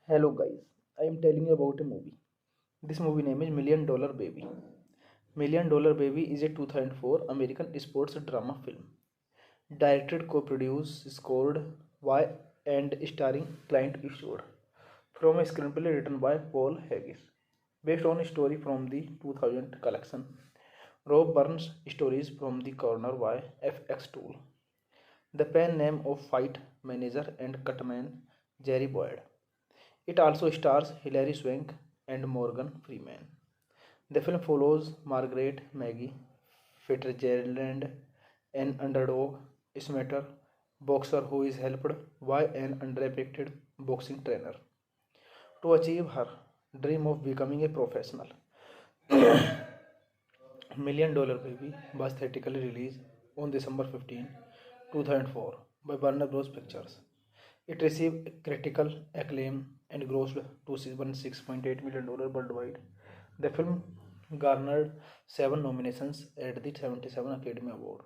Hello guys, I am telling you about a movie. This movie name is Million Dollar Baby. Million Dollar Baby is a 2004 American sports drama film. Directed, co-produced, scored by and starring Clint Eastwood. From a screenplay written by Paul Haggis. Based on a story from the 2000 collection. Rob Burns stories from the corner by FX Tool. The pen name of fight manager and cutman Jerry Boyd. It also stars Hilary Swank and Morgan Freeman. The film follows Margaret Maggie Fitzgerald, an underdog amateur boxer who is helped by an underrated boxing trainer to achieve her dream of becoming a professional. Million Dollar Baby was theatrically released on December 15, 2004 by Warner Bros. Pictures. It received critical acclaim and grossed $216.8 million worldwide. The film garnered 7 nominations at the 77 Academy Award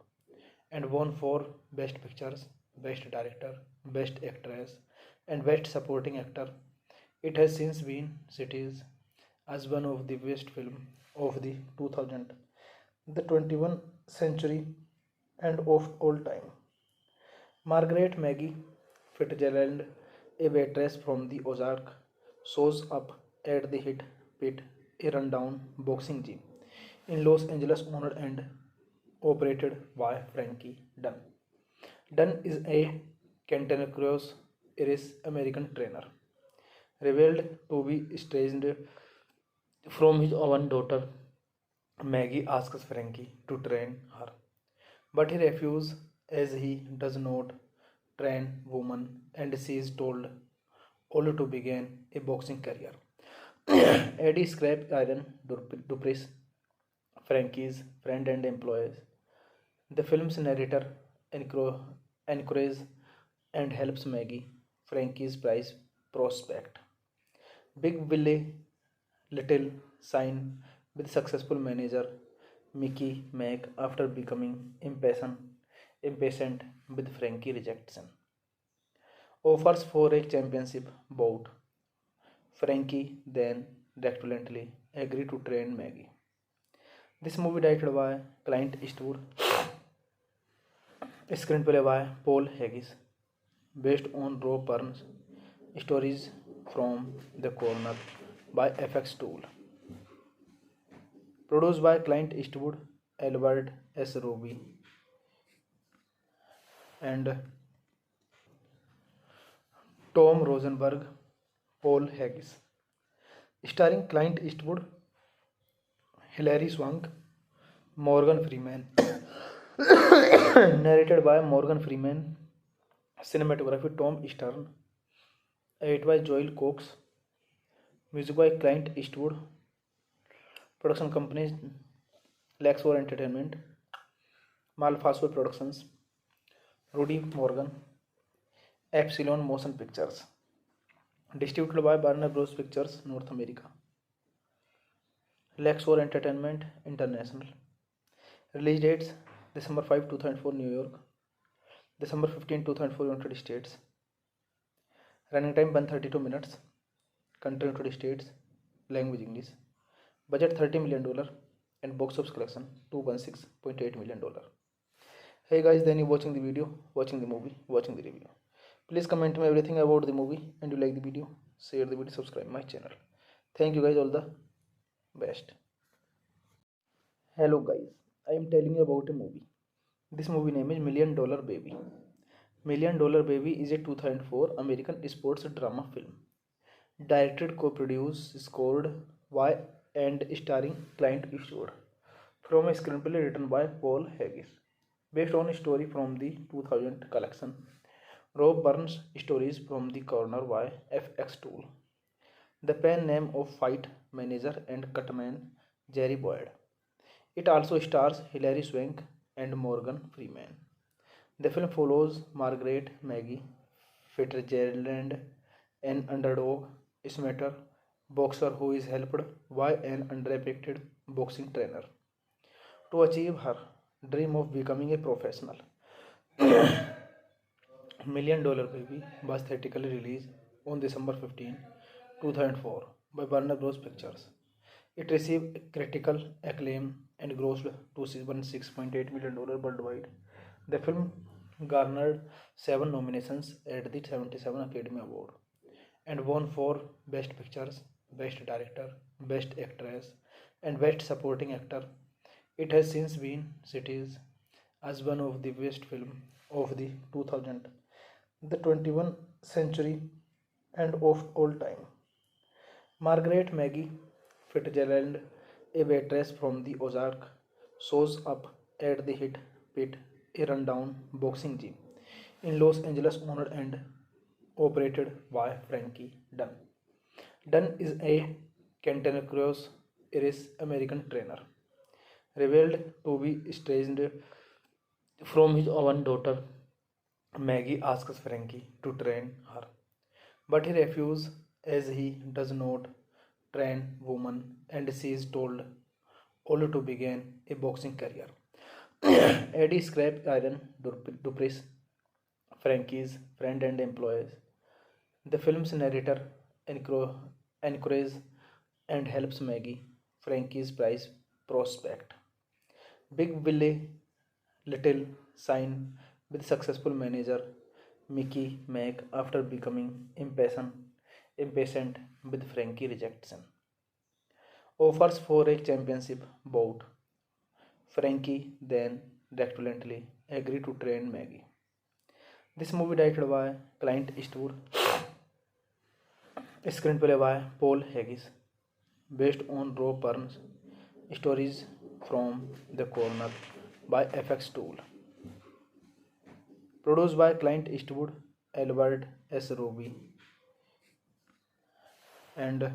and won for Best Pictures, Best Director, Best Actress, and Best Supporting Actor. It has since been cited as one of the best films of the 2000, the 21st century, and of all time. Margaret Maggie Fitzgerald, a waitress from the Ozark, shows up at the Hit Pit, a rundown boxing gym in Los Angeles, owned and operated by Frankie Dunn. Dunn is a cantankerous Irish American trainer, revealed to be estranged from his own daughter. Maggie asks Frankie to train her, but he refuses as he does not train women and she is told only to begin a boxing career. Eddie Scrap Iron Dupreez, Frankie's friend and employee, the film's narrator, encourages and helps Maggie, Frankie's prize prospect. Big Willie Little sign with successful manager Mickey Mack after becoming impatient with Frankie rejection. Offers for a championship bout. Frankie then reluctantly agreed to train Maggie. This movie directed by Clint Eastwood, screenplay by Paul Haggis, based on Rob Burns, stories from the corner by FX Tool. Produced by Clint Eastwood, Albert S. Roby, and Tom Rosenberg, Paul Haggis. Starring Clint Eastwood, Hilary Swank, Morgan Freeman. Narrated by Morgan Freeman. Cinematography Tom Stern. Edited by Joel Cox. Music by Clint Eastwood. Production companies Lexor Entertainment, Malfasco Productions, Rudy Morgan, Epsilon Motion Pictures. Distributed by Warner Bros. Pictures, North America. Lexor Entertainment International. Release dates December 5, 2004 New York, December 15, 2004 United States. Running time 132 minutes. Country United States. Language English. Budget $30 million and box office collection $216.8 million. Hey guys, then you watching the video, watching the movie, watching the review. Please comment me everything about the movie, and you like the video, share the video, subscribe my channel. Thank you guys, all the best. Hello guys, I am telling you about a movie. This movie name is $1 Million Baby. $1 Million Baby is a 2004 American sports drama film. Directed, co-produced, scored by and starring Clint Eastwood. From a screenplay written by Paul Haggis. Based on a story from the 2000 collection. Rob Burns stories from the corner by FX Tool. The pen name of fight manager and cutman Jerry Boyd. It also stars Hilary Swank and Morgan Freeman. The film follows Margaret Maggie Fitzgerald, an underdog amateur boxer who is helped by an underappreciated boxing trainer to achieve her dream of becoming a professional. $1 Million Baby was theatrically released on December 15, 2004 by Warner Bros. Pictures. It received critical acclaim and grossed $216.8 million worldwide. The film garnered 7 nominations at the 77 Academy Award and won for Best Pictures, Best Director, Best Actress, and Best Supporting Actor. It has since been cited as one of the best films of the 2000, the 21st century, and of all time. Margaret Maggie Fitzgerald, a waitress from the Ozark, shows up at the Hit Pit, a rundown boxing gym in Los Angeles, owned and operated by Frankie Dunn. Dunn is a cantankerous Irish American trainer, revealed to be estranged from his own daughter. Maggie asks Frankie to train her, but he refuses as he does not train women and she is told only to begin a boxing career. Eddie Scrap Iron Dupree, Frankie's friend and employee, the film's narrator, encourages and helps Maggie, Frankie's prize prospect. Big Billy Little sign with successful manager Mickey Mack after becoming impatient with Frankie rejection. Offers for a championship bout. Frankie then reluctantly agreed to train Maggie. This movie directed by Clint Eastwood, screenplay by Paul Haggis, based on Rob Burns stories from The Corner by FX Tool. Produced by Clint Eastwood, Albert S. Roby, and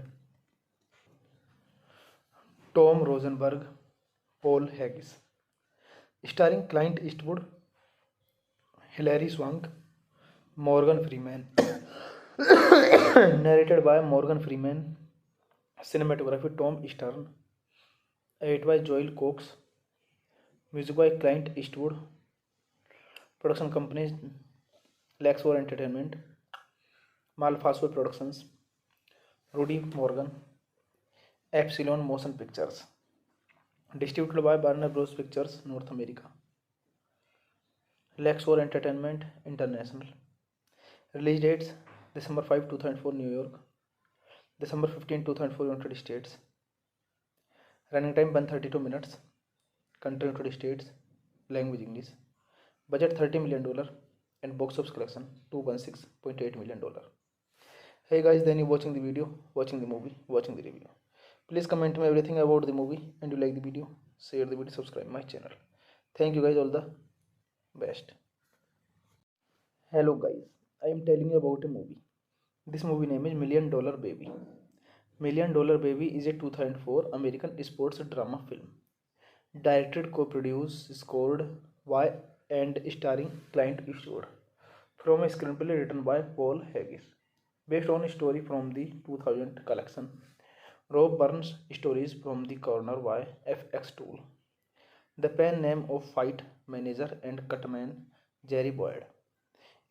Tom Rosenberg, Paul Haggis. Starring Clint Eastwood, Hilary Swank, Morgan Freeman. Narrated by Morgan Freeman. Cinematography Tom Stern. Edited by Joel Cox. Music by Clint Eastwood. Production companies Lexor Entertainment, Malfasco Productions, Rudy Morgan, Epsilon Motion Pictures. Distributed by Warner Bros. Pictures, North America. Lexor Entertainment International. Release dates December 5, 2004 New York, December 15, 2004 United States. Running time 132 minutes. Country United States. Language English. Budget $30 million and box office collection $216.8 million. Hey guys, then you watching the video, watching the movie, watching the review. Please comment me everything about the movie and you like the video, share the video, subscribe my channel. Thank you guys, all the best. Hello guys, I am telling you about a movie. This movie name is Million Dollar Baby. Million Dollar Baby is a 2004 American sports drama film. Directed, co-produced, scored by and starring Clint Eastwood. From a screenplay written by Paul Haggis. Based on a story from the 2000 collection. Rob Burns stories from the corner by FX Tool. The pen name of fight manager and cutman Jerry Boyd.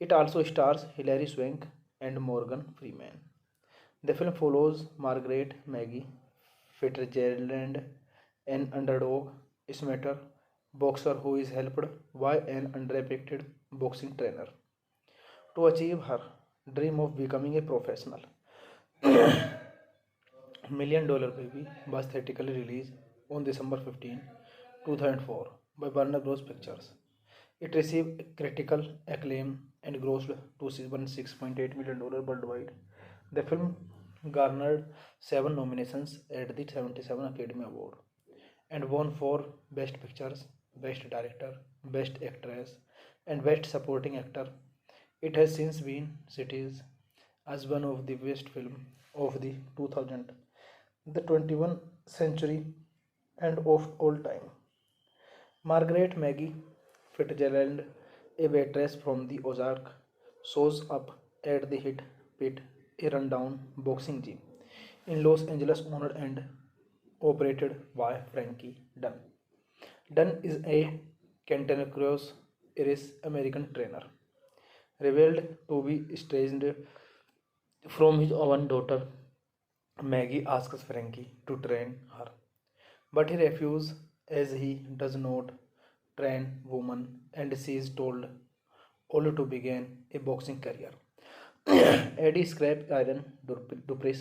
It also stars Hilary Swank and Morgan Freeman. The film follows Margaret Maggie Fitzgerald, an underdog amateur boxer who is helped by an underappreciated boxing trainer to achieve her dream of becoming a professional. Million Dollar Baby was theatrically released on December 15, 2004 by Warner Bros. Pictures. It received critical acclaim and grossed $216.8 million worldwide. The film garnered 7 nominations at the 77 Academy Award and won for Best Pictures, Best Director, Best Actress, and Best Supporting Actor. It has since been cited as one of the best films of the 2000, the 21st century, and of all time. Margaret Maggie Fitzgerald, a waitress from the Ozark, shows up at the Hit Pit, a rundown boxing gym in Los Angeles, owned and operated by Frankie Dunn. Dunn is a cantankerous Irish American trainer, revealed to be estranged from his own daughter. Maggie asks Frankie to train her, but he refuses as he does not train women and she is told only to begin a boxing career. Eddie Scrap Iron Dupree,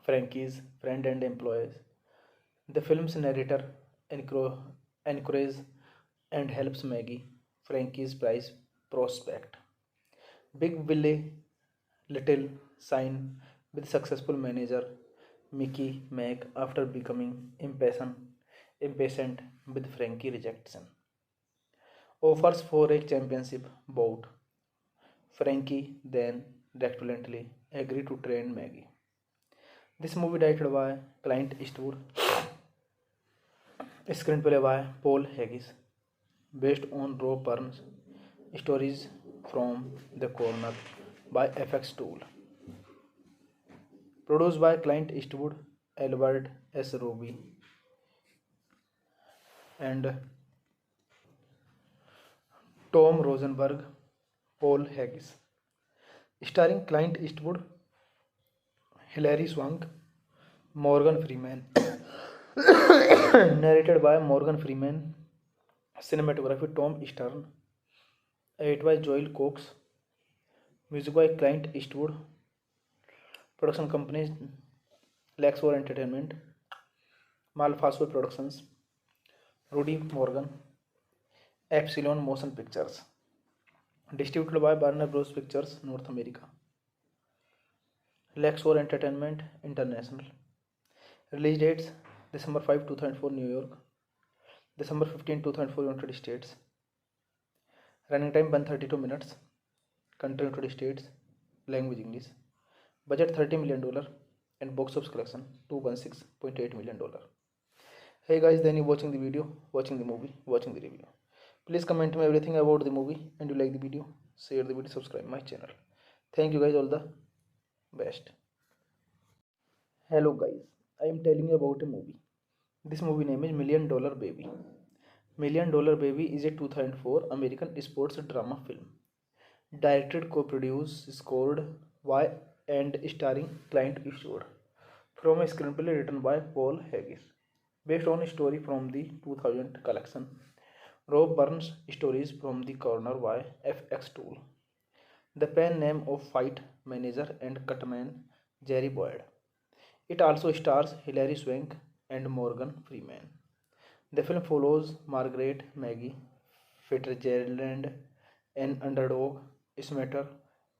Frankie's friend and employee, the film's narrator, encourages and helps Maggie, Frankie's prize prospect. Big Willie Little sign with successful manager Mickey Mack after becoming impatient with Frankie rejection. Offers for a championship bout. Frankie then reluctantly agreed to train Maggie. This movie directed by Clint Eastwood, screenplay by Paul Haggis, based on Rob Burns stories from The Corner by FX Tool. Produced by Clint Eastwood, Albert S. Roby, and Tom Rosenberg, Paul Haggis. Starring Clint Eastwood, Hilary Swank, Morgan Freeman. Narrated by Morgan Freeman. Cinematography Tom Stern. Edited by Joel Cox. Music by Clint Eastwood. Production companies Lexor Entertainment, Malfasco Productions, Rudy Morgan, Epsilon Motion Pictures. Distributed by Warner Bros. Pictures North America, Lexor Entertainment International. Release dates December 5, 2004 New York, December 15, 2004 United States. Running time 132 minutes. Country United States. Language English. Budget $30 million and box office collection $216.8 million. Hey guys, then you watching the video, watching the movie, watching the review. Please comment me everything about the movie and you like the video, share the video, subscribe my channel. Thank you guys, all the best. Hello guys, I am telling you about a movie. This movie name is Million Dollar Baby. Million Dollar Baby is a 2004 American sports drama film. Directed, co-produced, scored by and starring Clint Eastwood. From a screenplay written by Paul Haggis. Based on a story from the 2000 collection. Rob Burns stories from the corner by FX Tool. The pen name of fight manager and cutman Jerry Boyd. It also stars Hilary Swank and Morgan Freeman. The film follows Margaret Maggie Fitzgerald, an underdog amateur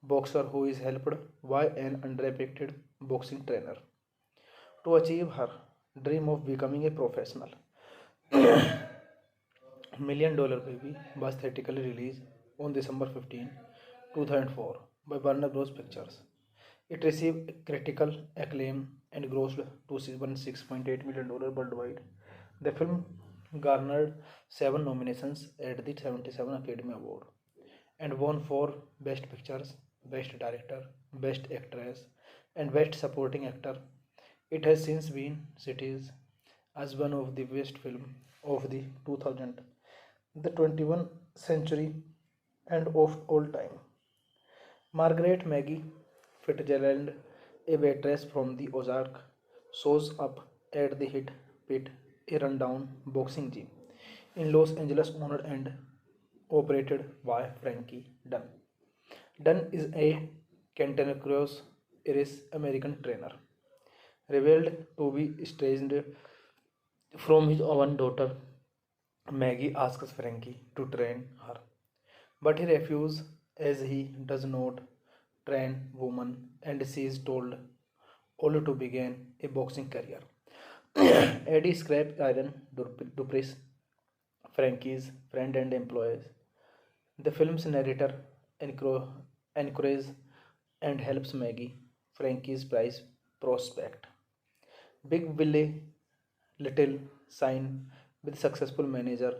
boxer who is helped by an underrepresented boxing trainer to achieve her dream of becoming a professional. Million Dollar Baby was theatrically released on December 15, 2004 by Warner Bros. Pictures. It received critical acclaim and grossed $216.8 million worldwide. The film garnered 7 nominations at the 77 Academy Award and won for Best Pictures, Best Director, Best Actress, and Best Supporting Actor. It has since been cited as one of the best films of the 2000, the 21st century, and of all time. Margaret Maggie Fitzgerald, a waitress from the Ozark, shows up at the Hit Pit, a rundown boxing gym in Los Angeles, owned and operated by Frankie Dunn. Dunn is a cantankerous Irish American trainer, revealed to be estranged from his own daughter. Maggie asks Frankie to train her, but he refuses as he does not train women and she is told only to begin a boxing career. Eddie Scrap Iron Dupreez, Frankie's friend and employee, the film's narrator encourages and helps Maggie, Frankie's prize prospect. Big Willie Little sign with successful manager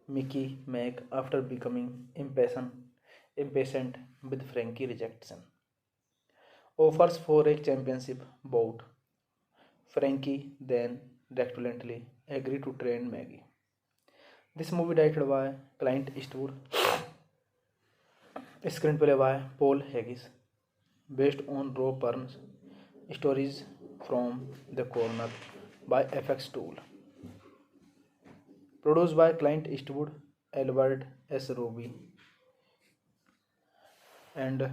Mickey Mack after becoming impatient with Frankie rejection. Offers for a championship bout. Frankie then reluctantly agreed to train Maggie. This movie directed by Clint Eastwood, screenplay by Paul Haggis, based on Rob Burns' stories from The Corner by FX Tool. Produced by Clint Eastwood, Albert S. Roby, and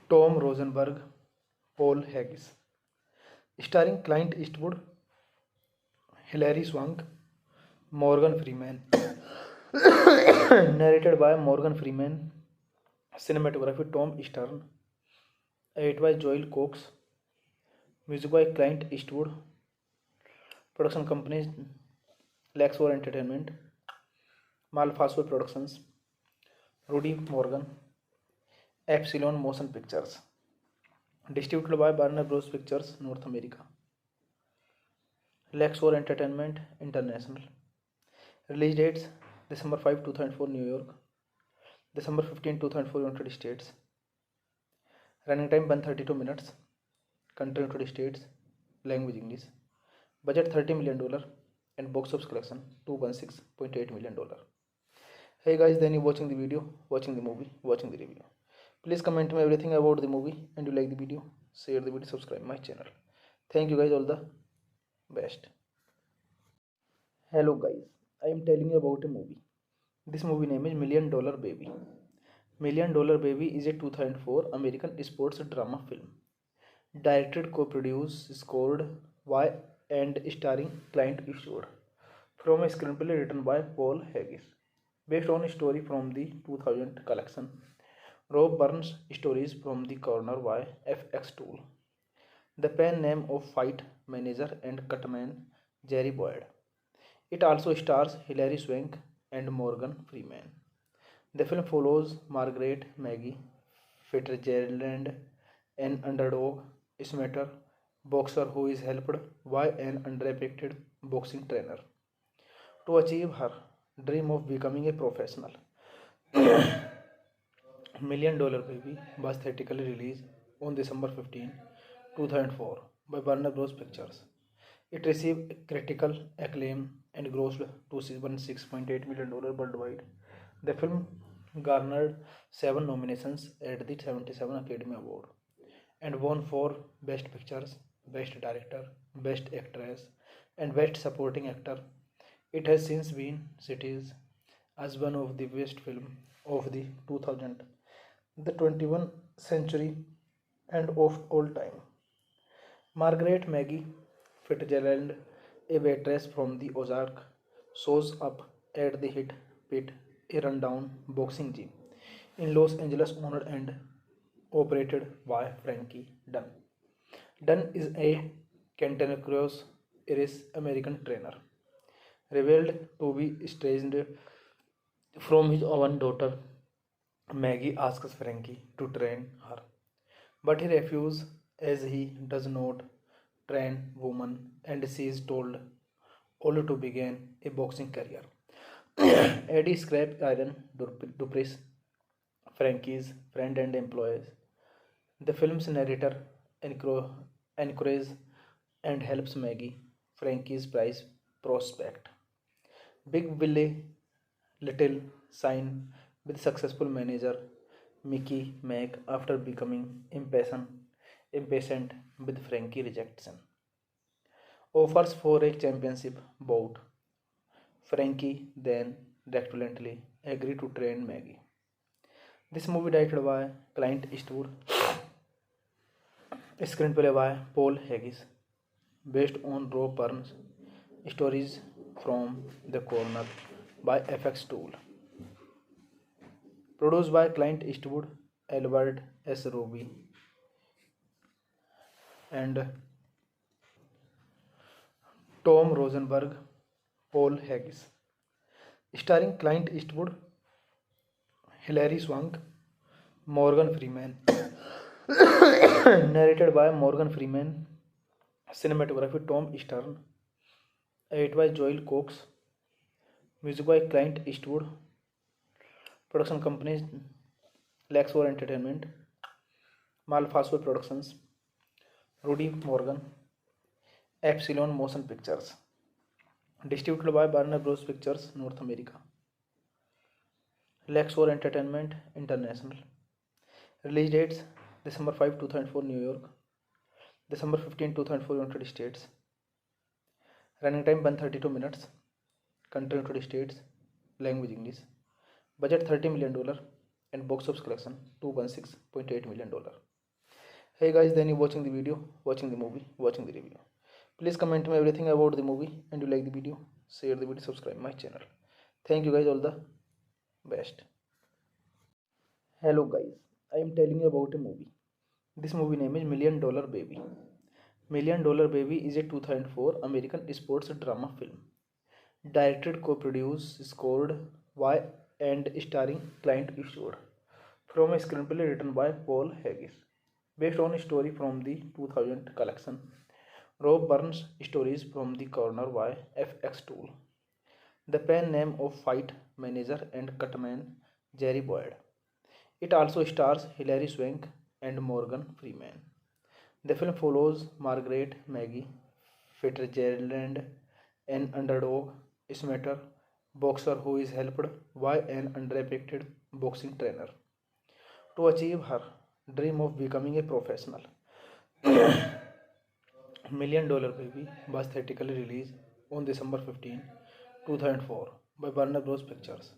Tom Rosenberg, Paul Haggis. Starring Clint Eastwood, Hilary Swank, Morgan Freeman. Narrated by Morgan Freeman. Cinematography Tom Stern. Edited by Joel Cox. Music by Clint Eastwood. Production companies Lexor Entertainment, Malfasco Productions, Rudy Morgan, Epsilon Motion Pictures. Distributed by Warner Bros. Pictures North America. Lexor Entertainment International. Release dates December 5, 2004 New York, December 15, 2004 United States. Running time 132 minutes. Country United States. Language English. Budget $30 million and box office collection $216.8 million. Hey guys, then you watching the video, watching the movie, watching the review. Please comment me everything about the movie, and you like the video, share the video, subscribe my channel. Thank you guys, all the best. Hello guys, I am telling you about a movie. This movie name is Million Dollar Baby. Million Dollar Baby is a 2004 American sports drama film. Directed, co-produced, scored by and starring Clint Eastwood. From a screenplay written by Paul Haggis. Based on a story from the 2000 collection. Rob Burns' stories from the corner by FX Tool. The pen name of fight manager and cutman Jerry Boyd. It also stars Hilary Swank and Morgan Freeman. The film follows Margaret Maggie Fitzgerald, an underdog amateur boxer who is helped by an underrepresented boxing trainer to achieve her dream of becoming a professional. Million Dollar Baby was theatrically released on December 15, 2004 by Warner Bros. Pictures. It received critical acclaim and grossed $216.8 million worldwide. The film garnered 7 nominations at the 77 Academy Award and won for Best Pictures, Best Director, Best Actress, and Best Supporting Actor. It has since been cited as one of the best films of the 2000, the 21st century, and of all time. Margaret Maggie Fitzgerald, a waitress from the Ozark, shows up at the hit pit, a rundown boxing gym in Los Angeles, owned and operated by Frankie Dunn. Dunn is a cantankerous Irish American trainer, revealed to be estranged from his own daughter. Maggie asks Frankie to train her, but he refuses as he does not train women and she is told only to begin a boxing career. Eddie Scrap Iron Dupreez, Frankie's friend and employee, the film's narrator encourages and helps Maggie, Frankie's prize prospect. Big Willie Little sign with successful manager Mickey Mack after becoming impatient with Frankie rejection. Offers for a championship bout. Frankie then reluctantly agreed to train Maggie. This movie directed by Clint Eastwood, screenplay by Paul Haggis, based on Rob Burns' stories from The Corner by FX Tool. Produced by Clint Eastwood, Albert S. Roby, and Tom Rosenberg, Paul Haggis. Starring Clint Eastwood, Hilary Swank, Morgan Freeman. Narrated by Morgan Freeman. Cinematography Tom Stern. Edited by Joel Cox. Music by Clint Eastwood. Production companies Lexor Entertainment, Malfasco Productions, Rudy Morgan, Epsilon Motion Pictures. Distributed by Warner Bros. Pictures, North America. Lexor Entertainment International. Release dates December 5, 2004 New York, December 15, 2004 United States. Running time 132 minutes. Country United States. Language English. Budget $30 million and box office collection $216.8 million. Hey guys, then you watching the video, watching the movie, watching the review. Please comment me everything about the movie, and you like the video, share the video, subscribe my channel. Thank you guys, all the best. Hello guys, I am telling you about a movie. This movie name is $1 Million Baby. $1 Million Baby is a 2004 American sports drama film. Directed, co-produced, scored by and starring Clint Eastwood. From a screenplay written by Paul Haggis. Based on a story from the 2000 collection. Rob Burns' stories from the corner by FX Tool. The pen name of fight manager and cutman Jerry Boyd. It also stars Hilary Swank and Morgan Freeman. The film follows Margaret Maggie Fitzgerald, an underdog amateur boxer who is helped by an underrated boxing trainer to achieve her dream of becoming a professional. $1 Million Baby was theatrically released on December 15, 2004 by Warner Bros. Pictures.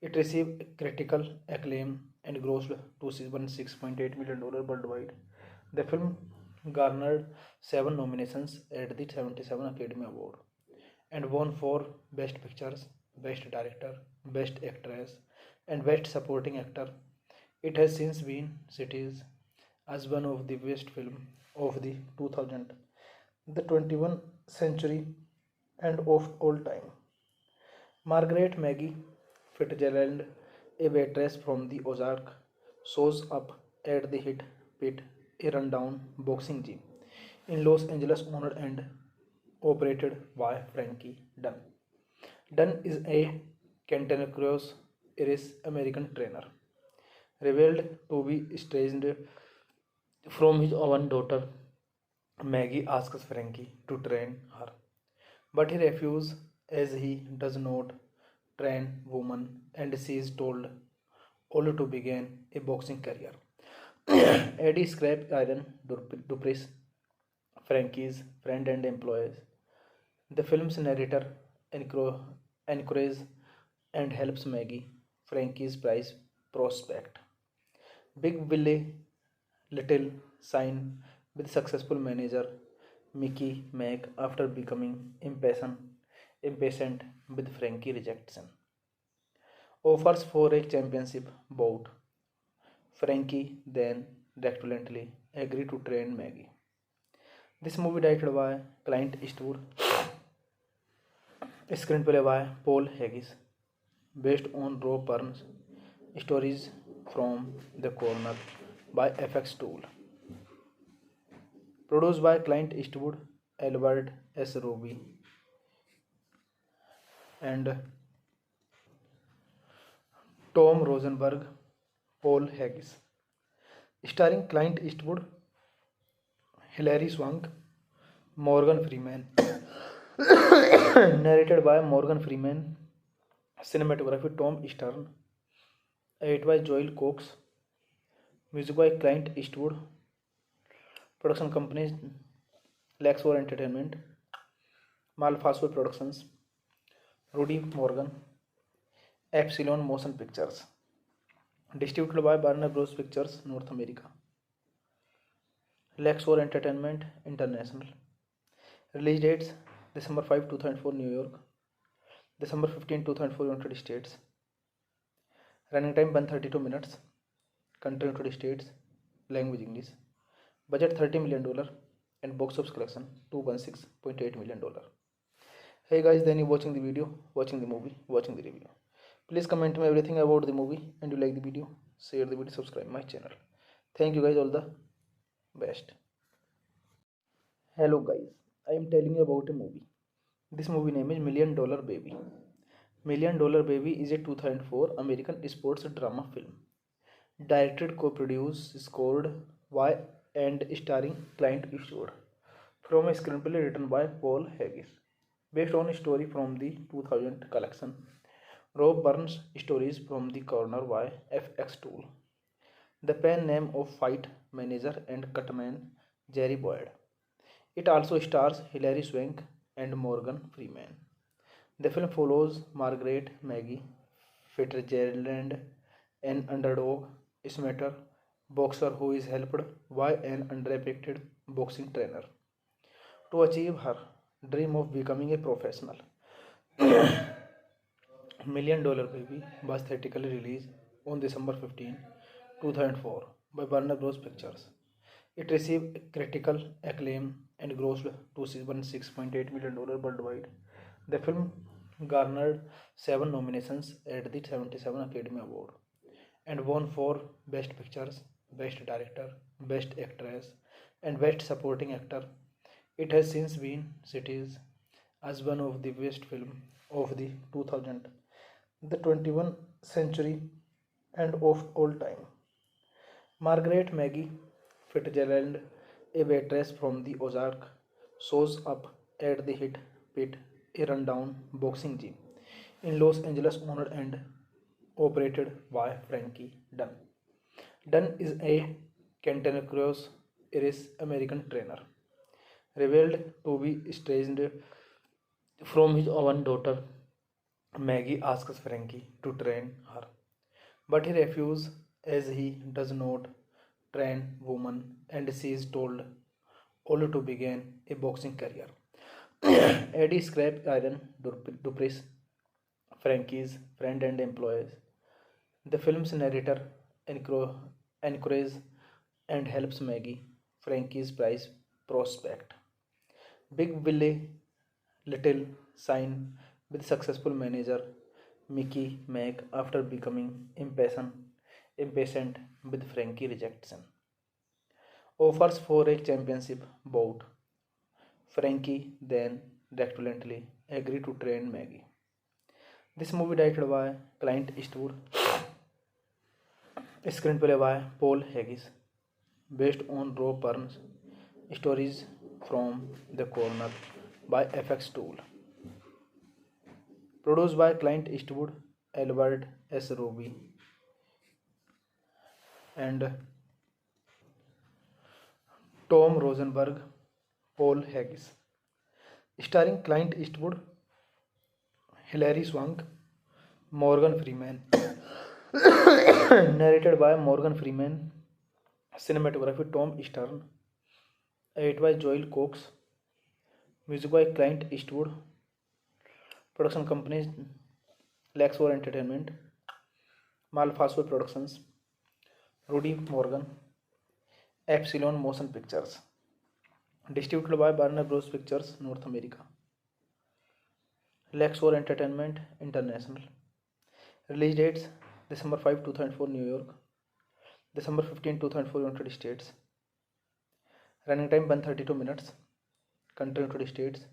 It received critical acclaim and grossed $216.8 million worldwide. The film garnered 7 nominations at the 77 Academy Award and won for Best Pictures, Best Director, Best Actress, and Best Supporting Actor. It has since been cited as one of the best films of the 2000, the 21st century, and of all time. Margaret Maggie Fitzgerald, a waitress from the Ozark, shows up at the hit pit, a rundown boxing gym in Los Angeles, owned and operated by Frankie Dunn. Dunn is a cantankerous Irish American trainer, revealed to be estranged from his own daughter. Maggie asks Frankie to train her, but he refuses as he does not train women and she is told only to begin a boxing career. Eddie Scrap Iron Dupreez, Frankie's friend and employee, the film's narrator encourages and helps Maggie, Frankie's prize prospect. Big Willie Little sign with successful manager Mickey Mac after becoming impatient with Frankie rejection. Offers for a championship bout. Frankie then reluctantly agreed to train Maggie. This movie directed by Clint Eastwood, screenplay by Paul Haggis, based on Rob Burns' stories from The Corner by FX Tool. Produced by Clint Eastwood, Albert S. Roby, and Tom Rosenberg, Paul Haggis. Starring Clint Eastwood, Hilary Swank, Morgan Freeman. Narrated by Morgan Freeman. Cinematography Tom Stern. Edited by Joel Cox. Music by Clint Eastwood. Production companies Lexor Entertainment, Malfasco Productions, Rudy Morgan, Epsilon Motion Pictures. Distributed by Warner Bros. Pictures, North America. Lexor Entertainment International. Release dates December 5, 2004 New York, December 15, 2004 United States. Running time 132 minutes. Country United States. Language English. Budget $30 million and box office collection $216.8 million. Hey guys, then you watching the video, watching the movie, watching the review. Please comment me everything about the movie, and you like the video, share the video, subscribe my channel. Thank you guys, all the best. Hello guys, I am telling you about a movie. This movie name is $1 Million Baby. $1 Million Baby is a 2004 American sports drama film. Directed, co-produced, scored by and starring Clint Eastwood. From a screenplay written by Paul Haggis. Based on a story from the 2000 collection. Rob Burns' stories from the corner by FX Tool. The pen name of fight manager and cutman Jerry Boyd. It also stars Hilary Swank and Morgan Freeman. The film follows Margaret Maggie Fitzgerald, an underdog amateur boxer who is helped by an underpaid boxing trainer to achieve her dream of becoming a professional. $1 Million Baby was theatrically released on December 15, 2004 by Warner Bros. Pictures. It received critical acclaim and grossed $216.8 million worldwide. The film garnered 7 nominations at the 77 Academy Award and won for Best Pictures, Best Director, Best Actress, and Best Supporting Actor. It has since been cited as one of the best films of the 2000, the 21st century, and of all time. Margaret Maggie Fitzgerald, a waitress from the Ozark, shows up at the Hit Pit, a rundown boxing gym in Los Angeles, owned and operated by Frankie Dunn. Dunn is a cantankerous Irish American trainer, revealed to be estranged from his own daughter. Maggie asks Frankie to train her, but he refuses as he does not train women and she is told only to begin a boxing career. Eddie Scrap Iron Dupree, Frankie's friend and employee, the film's narrator, encourages and helps Maggie, Frankie's prize prospect. Big Billy Little sign with successful manager Mickey Mac after becoming impatient with Frankie rejection. Offers for a championship bout. Frankie then reluctantly agreed to train Maggie. This movie directed by Clint Eastwood, screenplay by Paul Haggis, based on Rob Burns' stories from The Corner by FX Tool. Produced by Clint Eastwood, Albert S. Roby, and Tom Rosenberg, Paul Haggis. Starring Clint Eastwood, Hilary Swank, Morgan Freeman. Narrated by Morgan Freeman. Cinematography Tom Stern. Edited by Joel Cox. Music by Clint Eastwood. Production companies Lexor Entertainment, Malfasco Productions, Rudy Morgan, Epsilon Motion Pictures. Distributed by Warner Bros. Pictures, North America. Lexor Entertainment International. Release dates December 5, 2004 New York, December 15, 2004 United States. Running time 132 minutes. Country United States.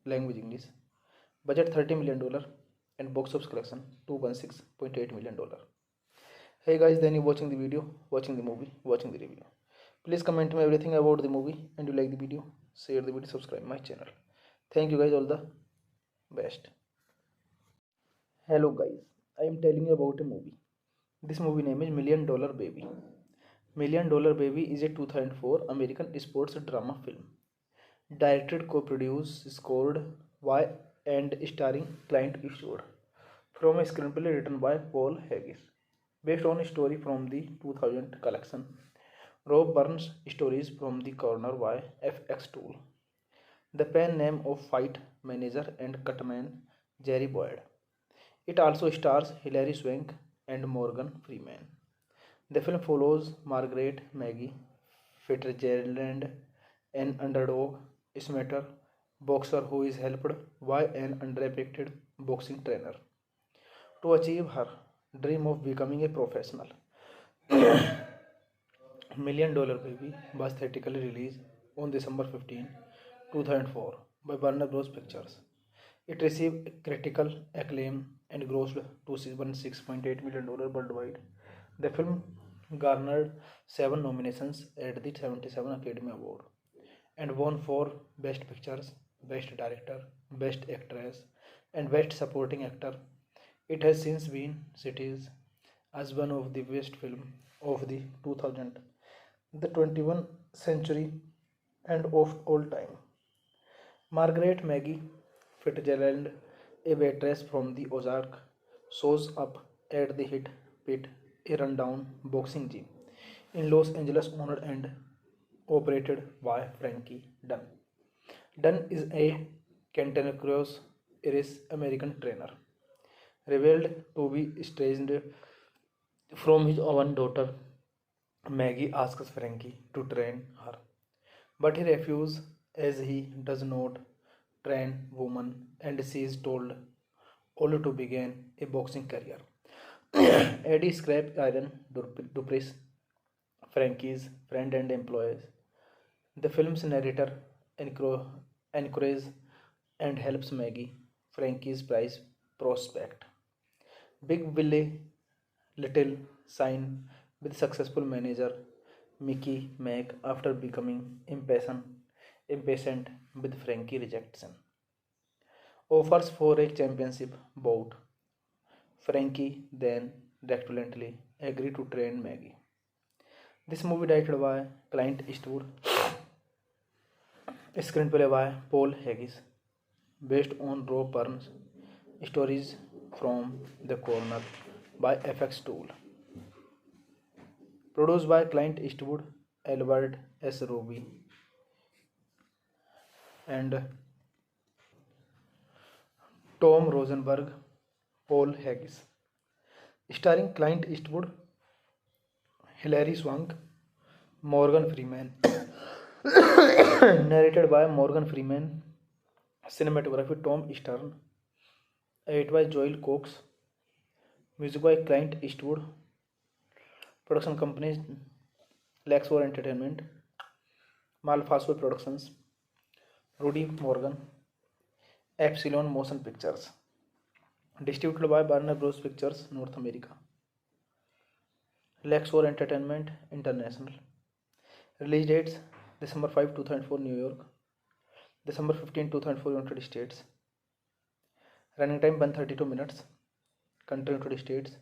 Language English. Budget $30 million and box office collection $216.8 million. Hey guys, then you watching the video, watching the movie, watching the review. Please comment me everything about the movie, and you like the video, share the video, subscribe my channel. Thank you guys, all the best. Hello guys, I am telling you about a movie. This movie name is $1 Million Baby. $1 Million Baby is a 2004 American sports drama film. Directed, co-produced, scored by and starring Clint Eastwood. From a screenplay written by Paul Haggis. Based on a story from the 2000 collection. Rob Burns stories from the corner by FX Tool. The pen name of fight manager and cutman Jerry Boyd. It also stars Hilary Swank and Morgan Freeman. The film follows Margaret Maggie Fitzgerald, an underdog amateur boxer who is helped by an underpaid boxing trainer to achieve her dream of becoming a professional. $1 Million Baby was theatrically released on December 15, 2004 by Warner Bros. Pictures. It received critical acclaim and grossed $216.8 million worldwide. The film garnered 7 nominations at the 77 Academy Award and won for Best Pictures, Best Director, Best Actress, and Best Supporting Actor. It has since been cited as one of the best films of the 2000, the 21st century, and of all time. Margaret Maggie Fitzgerald, a waitress from the Ozark, shows up at the Hit Pit, a rundown boxing gym in Los Angeles, owned and operated by Frankie Dunn. Dunn is a cantankerous Irish American trainer, revealed to be estranged from his own daughter. Maggie asks Frankie to train her, but he refuses as he does not train women and she is told only to begin a boxing career. Eddie Scrap Iron Dupree, Frankie's friend and employee, the film's narrator, encourages and helps Maggie, Frankie's prize prospect. Big Willie Little sign with successful manager Mickey Mack after becoming impatient with Frankie rejection. Offers for a championship bout. Frankie then reluctantly agreed to train Maggie. This movie directed by Clint Eastwood, screenplay by Paul Haggis, based on Rob Burns stories from The Corner by FX Tool. Produced by Clint Eastwood, Albert S. Roby, and Tom Rosenberg, Paul Haggis. Starring Clint Eastwood, Hilary Swank, Morgan Freeman. Narrated by Morgan Freeman. Cinematography Tom Stern. Edit by Joel Cox. Music by Clint Eastwood. Production companies Lexor Entertainment, Malfasco Productions, Rudy Morgan, Epsilon Motion Pictures. Distributed by Warner Bros. Pictures, North America. Lexor Entertainment International. Release dates December 5, 2004 New York, December 15, 2004 United States. Running time 132 minutes. Country United States.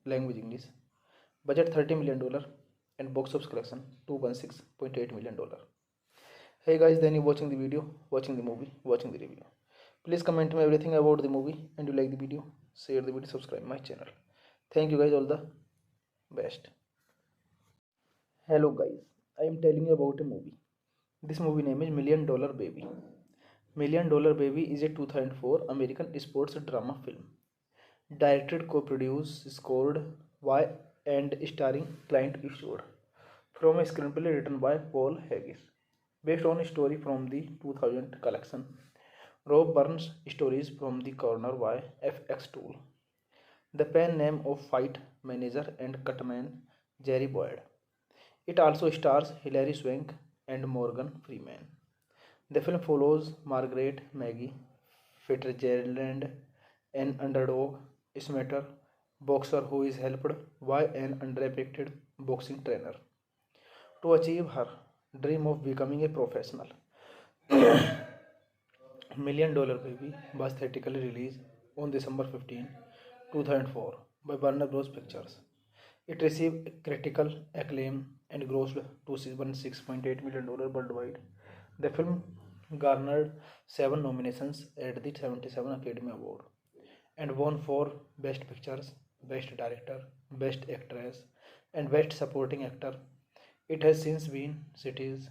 Language English. Budget $30 million and box office collection $216.8 million. Hey guys, then you watching the video, watching the movie, watching the review. Please comment me everything about the movie, and you like the video, share the video, subscribe my channel. Thank you guys, all the best. Hello guys, I am telling you about a movie. This movie name is $1 Million Baby. Million Dollar Baby is a 2004 American sports drama film. Directed, co-produced, scored by and starring Clint Eastwood. From a screenplay written by Paul Haggis. Based on a story from the 2000 collection. Rob Burns stories from the corner by FX Tool. The pen name of fight manager and cutman Jerry Boyd. It also stars Hilary Swank and Morgan Freeman. The film follows Margaret Maggie Fitzgerald, an underdog amateur boxer who is helped by an underpaid boxing trainer to achieve her dream of becoming a professional. Million Dollar Baby was theatrically released on December 15, 2004 by Warner Bros. Pictures. It received critical acclaim and grossed $216.8 million worldwide. The film garnered 7 nominations at the 77 Academy Award and won for Best Pictures, Best Director, Best Actress, and Best Supporting Actor. It has since been cited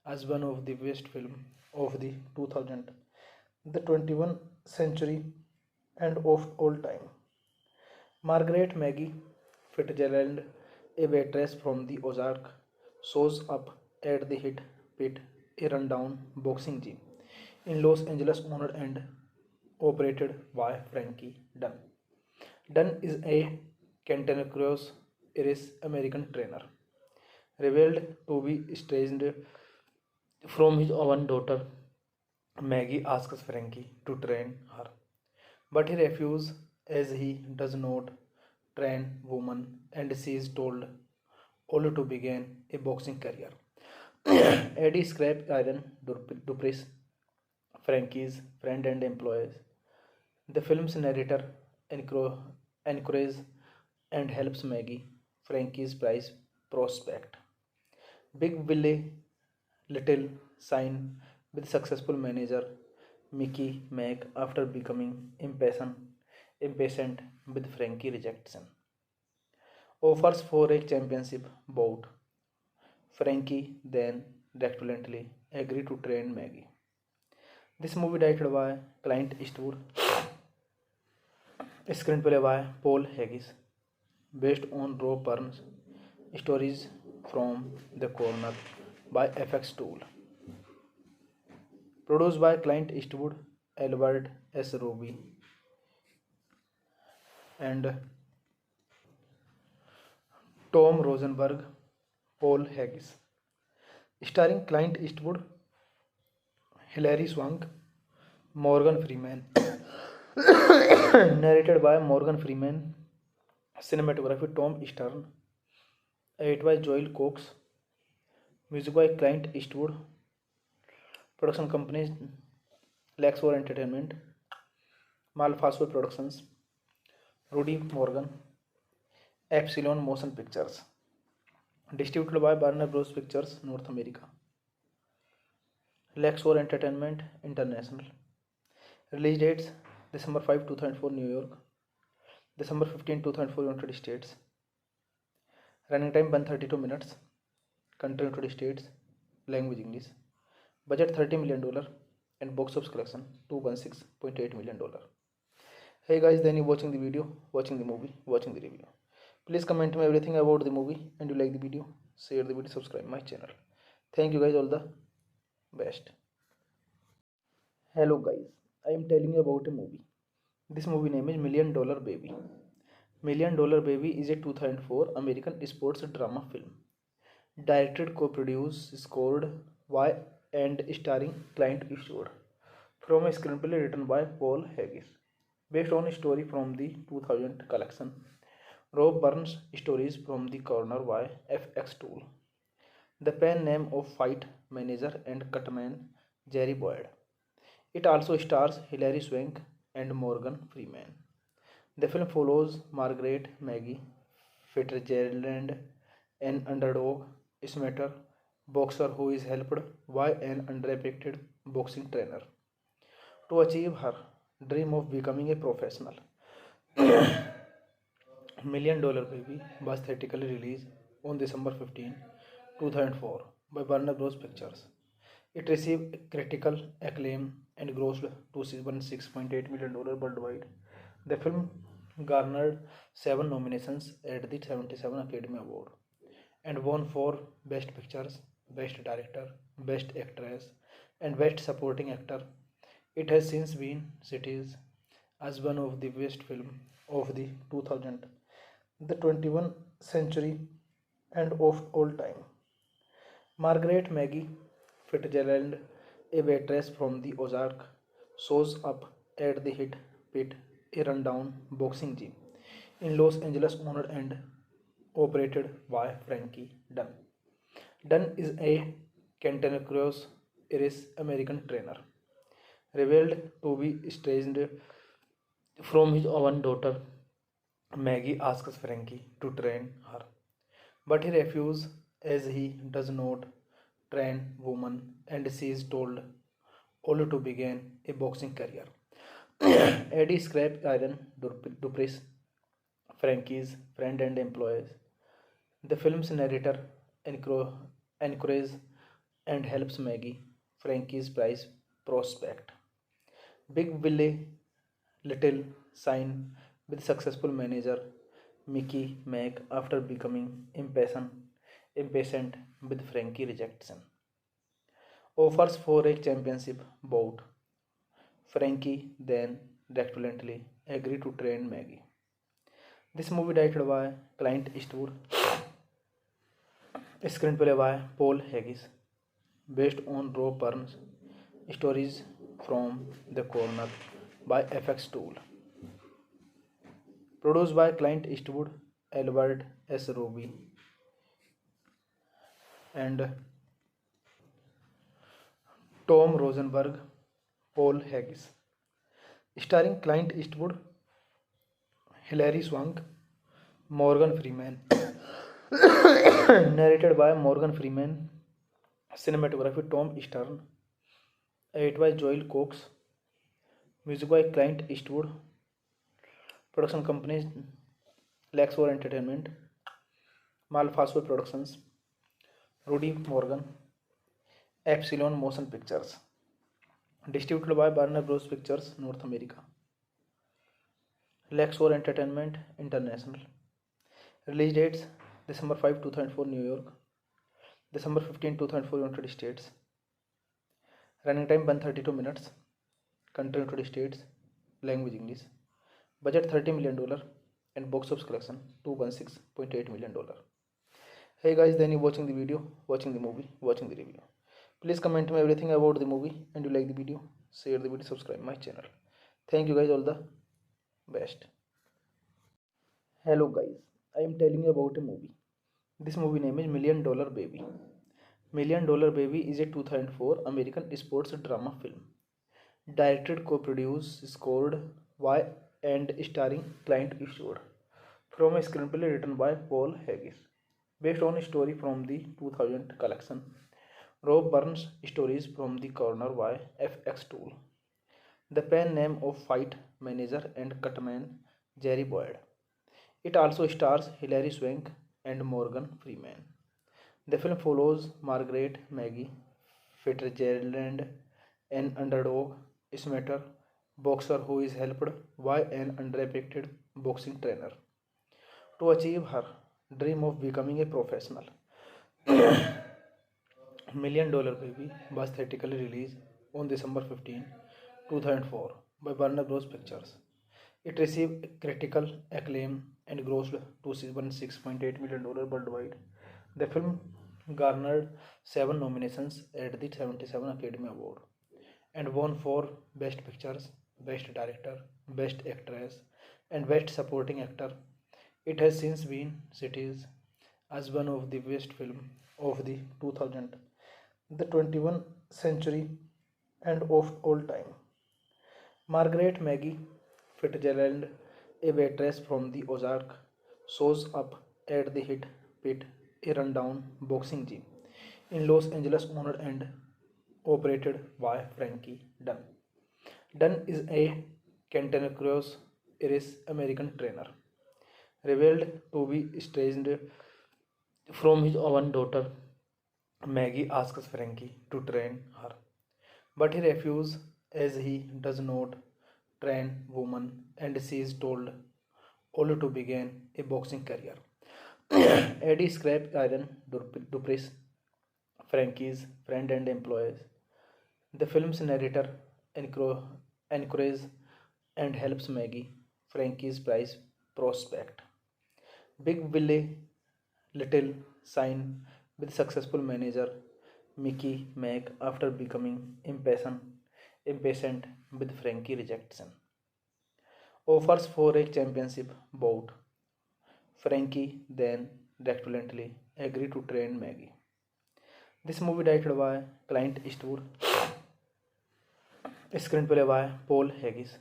as one of the best films of the 2000, the 21st century, and of all time. Margaret Maggie Fitzgerald, a waitress from the Ozark, shows up at the Hit Pit, a rundown boxing gym in Los Angeles, owned and operated by Frankie Dunn. Dunn is a cantankerous Irish American trainer, revealed to be estranged from his own daughter. Maggie asks Frankie to train her, but he refuses as he does not train women and she is told only to begin a boxing career. Eddie Scrap Iron Dupreez, Frankie's friend and employee, the film's narrator, encourages and helps Maggie, Frankie's prize prospect. Big Willie Little sign with successful manager Mickey Mack after becoming impatient with Frankie rejection. Offers for a championship bout. Frankie then reluctantly agreed to train Maggie. This movie directed by Clint Eastwood, screenplay by Paul Haggis, based on Rob Burns stories from The Corner by FX Tool. Produced by Clint Eastwood, Albert S. Roby, and Tom Rosenberg, Paul Haggis. Starring Clint Eastwood, Hilary Swank, Morgan Freeman. Narrated by Morgan Freeman. Cinematography Tom Stern. Edit by Joel Cox. Music by Clint Eastwood. Production companies Lexor Entertainment, Malfasco Productions, Rudy Morgan, Epsilon Motion Pictures. Distributed by Warner Bros. Pictures North America. Lexor Entertainment International. Release dates December 5, 2004 New York, December 15, 2004 United States. Running time 132 minutes. Country United States. Language English. Budget $30 million and box office collection $216.8 million. Hey guys, then you watching the video, watching the movie, watching the review. Please comment me everything about the movie, and you like the video, share the video, subscribe my channel. Thank you guys, all the best. Hello guys, I am telling you about a movie. This movie name is Million Dollar Baby. Million Dollar Baby is a 2004 American sports drama film. Directed, co-produced, scored by and starring Clint Eastwood. From a screenplay written by Paul Haggis. Based on a story from the 2000 collection. Rob Burns stories from the corner by FX Tool. The pen name of fight manager and cutman Jerry Boyd. It also stars Hilary Swank and Morgan Freeman. The film follows Margaret Maggie Fitzgerald, an underdog amateur boxer who is helped by an underpaid boxing trainer to achieve her dream of becoming a professional. Million Dollar Baby was theatrically released on December 15, 2004 by Warner Bros. Pictures. It received critical acclaim and grossed $216.8 million worldwide. The film garnered 7 nominations at the 77 Academy Award and won for Best Pictures, Best Director, Best Actress, and Best Supporting Actor. It has since been cited as one of the best films of the 2000, the 21st century, and of all time. Margaret Maggie Fitzgerald, a waitress from the Ozark, shows up at the hit pit, a rundown boxing gym in Los Angeles, owned and operated by Frankie Dunn. Dunn is a cantankerous Irish American trainer, revealed to be estranged from his own daughter. Maggie asks Frankie to train her, but he refuses as he does not train women and she is told only to begin a boxing career. Eddie Scrap Iron Dupree, Frankie's friend and employee, the film's narrator, encourages and helps Maggie, Frankie's prize prospect. Big Willie Little sign with successful manager Mickey Mack after becoming impatient with Frankie rejection. Offers for a championship bout. Frankie then reluctantly agreed to train Maggie. This movie directed by Clint Eastwood, screenplay by Paul Haggis, based on Rob Burns' stories from The Corner by FX Tool. Produced by Clint Eastwood, Albert S. Roby, and Tom Rosenberg, Paul Haggis. Starring Clint Eastwood, Hilary Swank, Morgan Freeman. Narrated by Morgan Freeman. Cinematography Tom Stern. Edited by Joel Cox. Music by Clint Eastwood. Production companies Lexor Entertainment, Malfasco Productions, Rudy Morgan, Epsilon Motion Pictures. Distributed by Warner Bros. Pictures, North America. Lexor Entertainment International. Release dates December 5, 2004 New York, December 15, 2004 United States. Running time 132 minutes. Country United States. Language English. Budget $30 million and box office collection $216.8 million. Hey guys, then you watching the video, watching the movie, watching the review. Please comment me everything about the movie, and you like the video, share the video, subscribe my channel. Thank you guys, all the best. Hello guys, I am telling you about a movie. This movie name is $1 Million Baby. $1 Million Baby is a 2004 American sports drama film. Directed, co-produced, scored by and starring Clint Eastwood. From a screenplay written by Paul Haggis. Based on a story from the 2000 collection. Rob Burns' stories from the corner by FX Tool. The pen name of fight manager and cutman Jerry Boyd. It also stars Hilary Swank and Morgan Freeman. The film follows Margaret Maggie Fitzgerald, an underdog amateur boxer who is helped by an underrated boxing trainer to achieve her dream of becoming a professional. $1 Million Baby was theatrically released on December 15, 2004 by Warner Bros. Pictures. It received critical acclaim and grossed $216.8 million worldwide. The film garnered 7 nominations at the 77 Academy Award and won for Best Pictures, Best Director, Best Actress, and Best Supporting Actor. It has since been cited as one of the best films of the 2000, the 21st century, and of all time. Margaret Maggie Fitzgerald, a waitress from the Ozark, shows up at the hit pit, a rundown boxing gym in Los Angeles, owned and operated by Frankie Dunn. Dunn is a cantankerous Irish American trainer, revealed to be estranged from his own daughter Maggie asks Frankie to train her, but he refuses as he does not train women and she is told only to begin a boxing career. Eddie Scrap Iron Dupreez, Frankie's friend and employees. The film's narrator encourages and helps Maggie, Frankie's prize prospect. Big Willie Little sign with successful manager Mickey Mac after becoming impatient with Frankie rejection. Offers for a championship bout. Frankie then reluctantly agreed to train Maggie. This movie directed by Clint Eastwood, screenplay by Paul Haggis,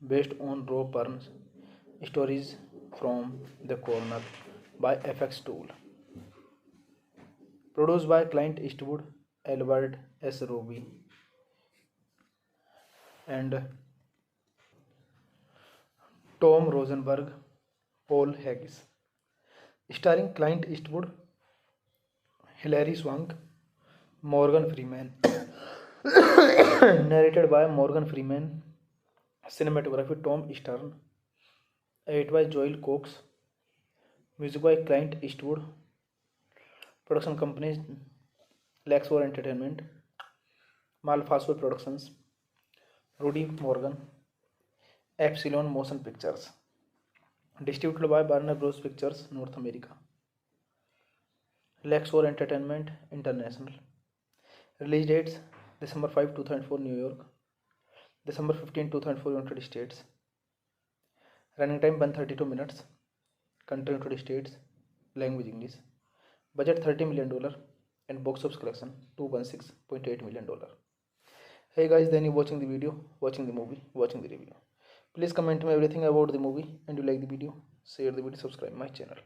based on Rob Burns' stories from The Corner by FX Tool. Produced by Clint Eastwood, Albert S. Roby, and Tom Rosenberg, Paul Haggis. Starring Clint Eastwood, Hilary Swank, Morgan Freeman. Narrated by Morgan Freeman. Cinematography Tom Stern. Edited by Joel Cox. Music by Clint Eastwood. Production companies Lexor Entertainment, Malfasco Productions, Rudy Morgan, Epsilon Motion Pictures. Distributed by Warner Bros. Pictures, North America. Lexor Entertainment International. Release dates December 5, 2004 New York, December 15, 2004 United States. Running time 132 minutes. Country United States. Language English. Budget $30 million and box office collection $216.8 million. Hey guys, then you watching the video, watching the movie, watching the review. Please comment me everything about the movie and you like the video, share the video, subscribe my channel.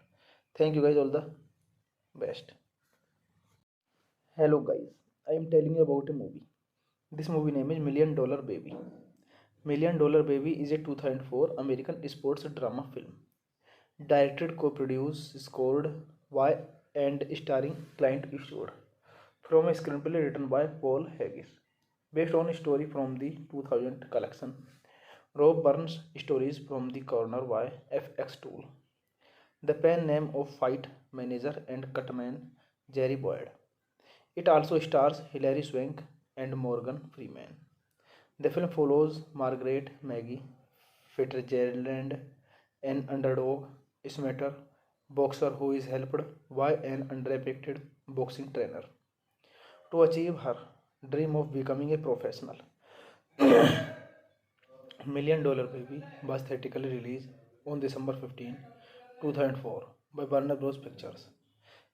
Thank you guys, all the best. Hello guys, I am telling you about a movie. This movie name is $1 Million Baby. $1 Million Baby is a 2004 American sports drama film. Directed, co-produced, scored by and starring Clint Eastwood. From a screenplay written by Paul Haggis. Based on a story from the 2000 collection. Rob Burns' stories from the corner by FX Tool. The pen name of fight manager and cutman Jerry Boyd. It also stars Hilary Swank and Morgan Freeman. The film follows Margaret Maggie Fitzgerald, an underdog amateur boxer who is helped by an underpaid boxing trainer to achieve her dream of becoming a professional. $1 Million Baby was theatrically released on December 15, 2004 by Warner Bros. Pictures.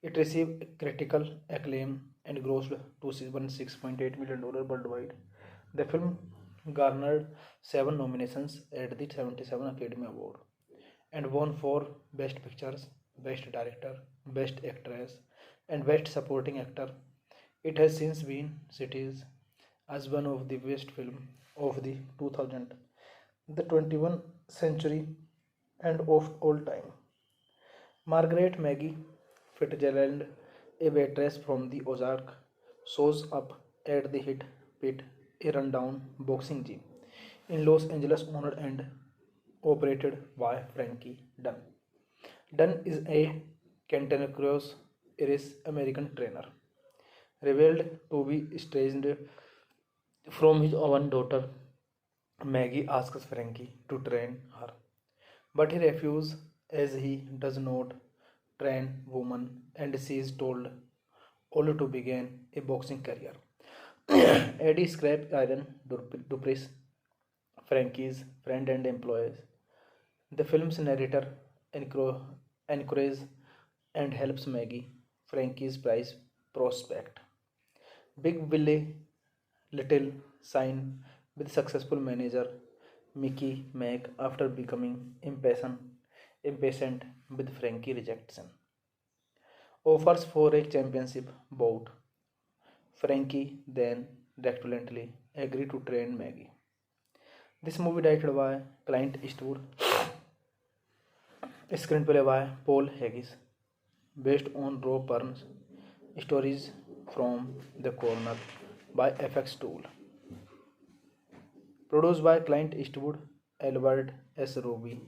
It received critical acclaim and grossed $216.8 million worldwide. The film garnered 7 nominations at the 77 Academy Award and won for Best Pictures, Best Director, Best Actress, and Best Supporting Actor. It has since been cited as one of the best films of the 2000, the 21st century, and of all time. Margaret Maggie Fitzgerald, a waitress from the Ozark, shows up at the Hit Pit, a rundown boxing gym in Los Angeles, owned and operated by Frankie Dunn. Dunn is a cantankerous Irish American trainer, revealed to be estranged from his own daughter. Maggie asks Frankie to train her, but he refuses as he does not train women and she is told only to begin a boxing career. Eddie Scrap Iron Dupreez, Frankie's friend and employees. The film's narrator encourages and helps Maggie, Frankie's prize prospect. Big Willie Little sign with successful manager Mickey Mac after becoming impatient with Frankie rejection. Offers for a championship bout. Frankie then reluctantly agreed to train Maggie. This movie directed by Clint Eastwood, screenplay by Paul Haggis, based on Rob Burns' stories from the Corner by FX Tool. Produced by Clint Eastwood, Albert S. Roby,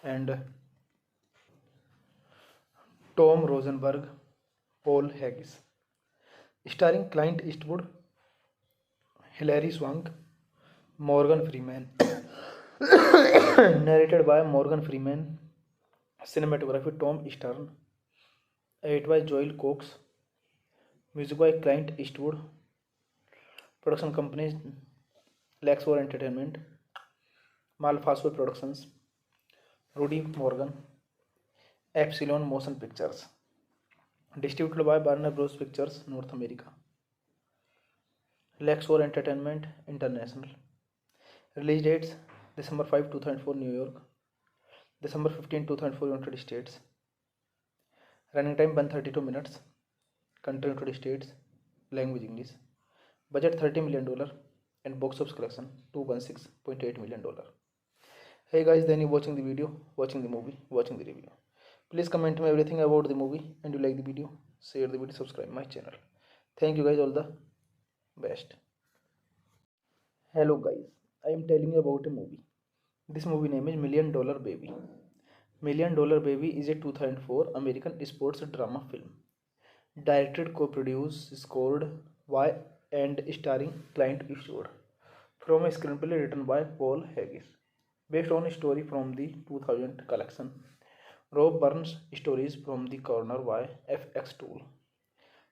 and Tom Rosenberg, Paul Haggis. Starring Clint Eastwood, Hilary Swank, Morgan Freeman. Narrated by Morgan Freeman. Cinematography Tom Stern. Edited by Joel Cox. Music by Clint Eastwood. Production companies Lexor Entertainment, Malfasco Productions, Rudy Morgan, Epsilon Motion Pictures. Distributed by Warner Bros. Pictures, North America. Lexor Entertainment International. Release dates December 5, 2004 New York, December 15, 2004 United States. Running time 132 minutes. Country United States. Language English. Budget $30 million and box office collection $216.8 million. Hey guys, then you watching the video, watching the movie, watching the review. Please comment me everything about the movie, and you like the video, share the video, subscribe my channel. Thank you guys, all the best. Hello guys, I am telling you about a movie. This movie name is $1 Million Baby. $1 Million Baby is a 2004 American sports drama film. Directed, co-produced, scored by and starring Clint Eastwood. From a screenplay written by Paul Haggis. Based on a story from the 2000 collection. Rob Burns Stories from the Corner by FX Tool.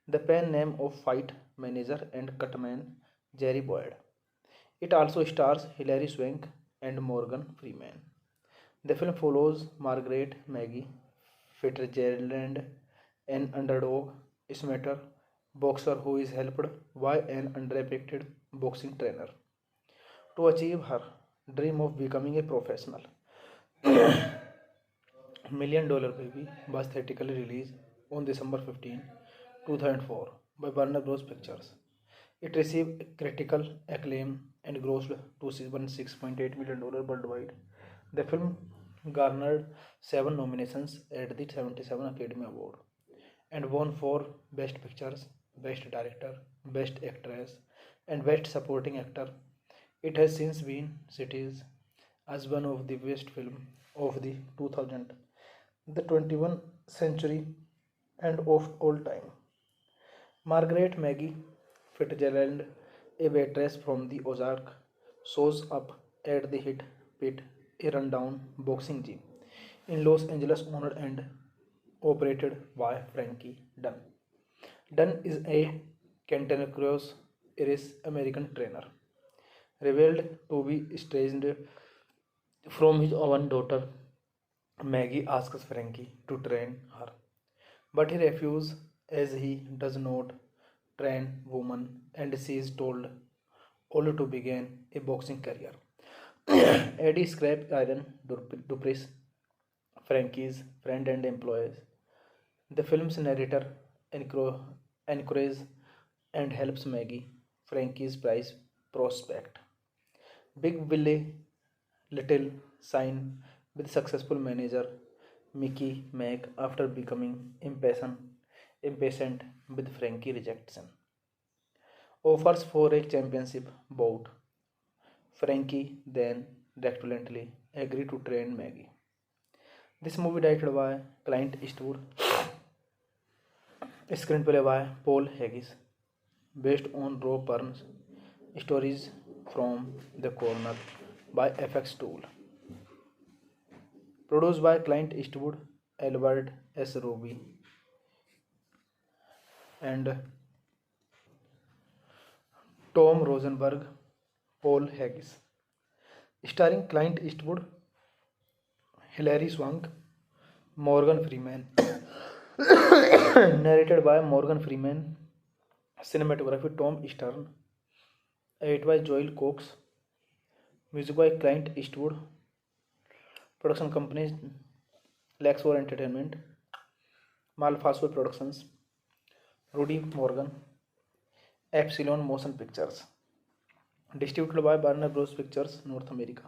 The pen name of fight manager and cutman Jerry Boyd. It also stars Hilary Swank and Morgan Freeman. The film follows Margaret Maggie Fitzgerald, an underdog amateur boxer who is helped by an underappreciated boxing trainer to achieve her dream of becoming a professional. $1 Million Baby was theatrically released on December 15, 2004 by Warner Bros. Pictures. It received critical acclaim and grossed $216.8 million worldwide. The film garnered 7 nominations at the 77 Academy Award and won for Best Pictures, Best Director, Best Actress, and Best Supporting Actor. It has since been cited as one of the best films of the 2000, the 21st century, and of all time. Margaret Maggie Fitzgerald, a waitress from the Ozark, shows up at the Hit Pit, a rundown boxing gym in Los Angeles, owned and operated by Frankie Dunn. Dunn is a cantankerous Irish American trainer, revealed to be estranged from his own daughter. Maggie asks Frankie to train her, but he refuses as he does not train women and she is told only to begin a boxing career. Eddie Scrap Iron Dupree, Frankie's friend and employee, the film's narrator, encourages and helps Maggie, Frankie's prize prospect. Big Willie Little sign with successful manager Mickey Mack after becoming impatient with Frankie rejection. Offers for a championship bout. Frankie then reluctantly agreed to train Maggie. This movie directed by Clint Eastwood, screenplay by Paul Haggis, based on Rob Burns stories from The Corner by FX Tool. Produced by Clint Eastwood, Albert S. Roby, and Tom Rosenberg, Paul Haggis. Starring Clint Eastwood, Hilary Swank, Morgan Freeman. Narrated by Morgan Freeman. Cinematography Tom Stern. Edited by Joel Cox. Music by Clint Eastwood. Production companies Lexor Entertainment, Malfasco Productions, Rudy Morgan, Epsilon Motion Pictures. Distributed by Warner Bros. Pictures, North America.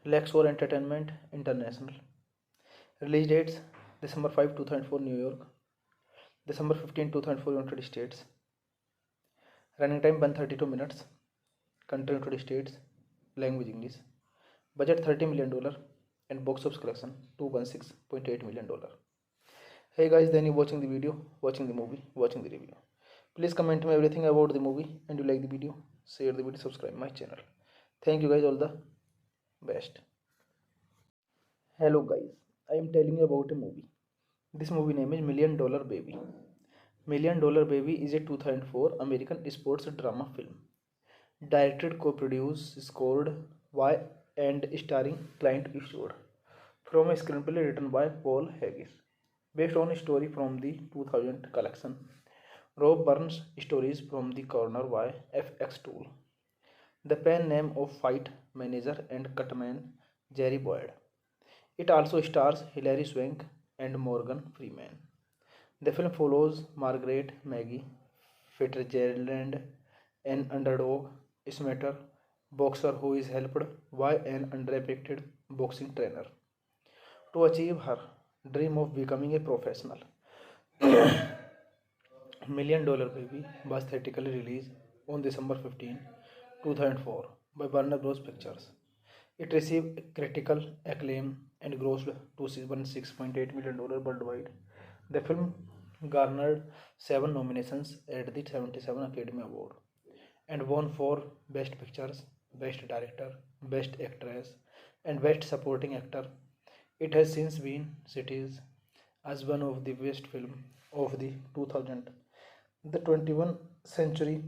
Lexor Entertainment International. Release dates December 5, 2004 New York, December 15, 2004, United States. Running time 132 minutes. Country United States. Language English. Budget $30 million and box office collection $216.8 million. Hey guys, then you watching the video, watching the movie, watching the review. Please comment me everything about the movie and you like the video, share the video, subscribe my channel. Thank you guys, all the best. Hello guys, I am telling you about a movie. This movie name is Million Dollar Baby. Million Dollar Baby is a 2004 American sports drama film. Directed, co-produced, scored by and starring Clint Eastwood. From a screenplay written by Paul Haggis. Based on a story from the 2000 collection. Rob Burns stories from the corner by FX Tool. The pen name of fight manager and cutman Jerry Boyd. It also stars Hilary Swank and Morgan Freeman. The film follows Margaret Maggie Fitzgerald, an underdog amateur boxer who is helped by an underpaid boxing trainer to achieve her dream of becoming a professional. Million Dollar Baby was theatrically released on December 15, 2004 by Warner Bros. Pictures. It received critical acclaim and grossed $216.8 million worldwide. The film garnered 7 nominations at the 77 Academy Award and won for Best Pictures, Best Director, Best Actress, and Best Supporting Actor. It has since been cited as one of the best films of the 2000, the 21st century,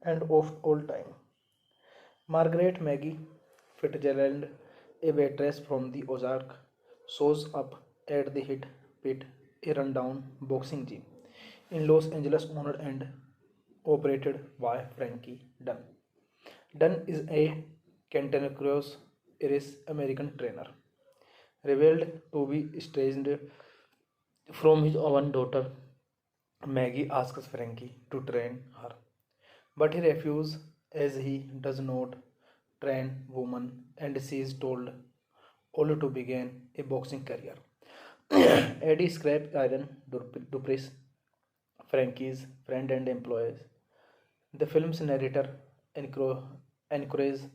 and of all time. Margaret Maggie Fitzgerald, a waitress from the Ozark, shows up at the Hit Pit, a rundown boxing gym in Los Angeles, owned and operated by Frankie Dunn. Dunn is a cantankerous Irish American trainer, revealed to be estranged from his own daughter. Maggie asks Frankie to train her, but he refuses as he does not train women and she is told only to begin a boxing career. Eddie Scrap Iron Dupree, Frankie's friend and employee, the film's narrator, encourages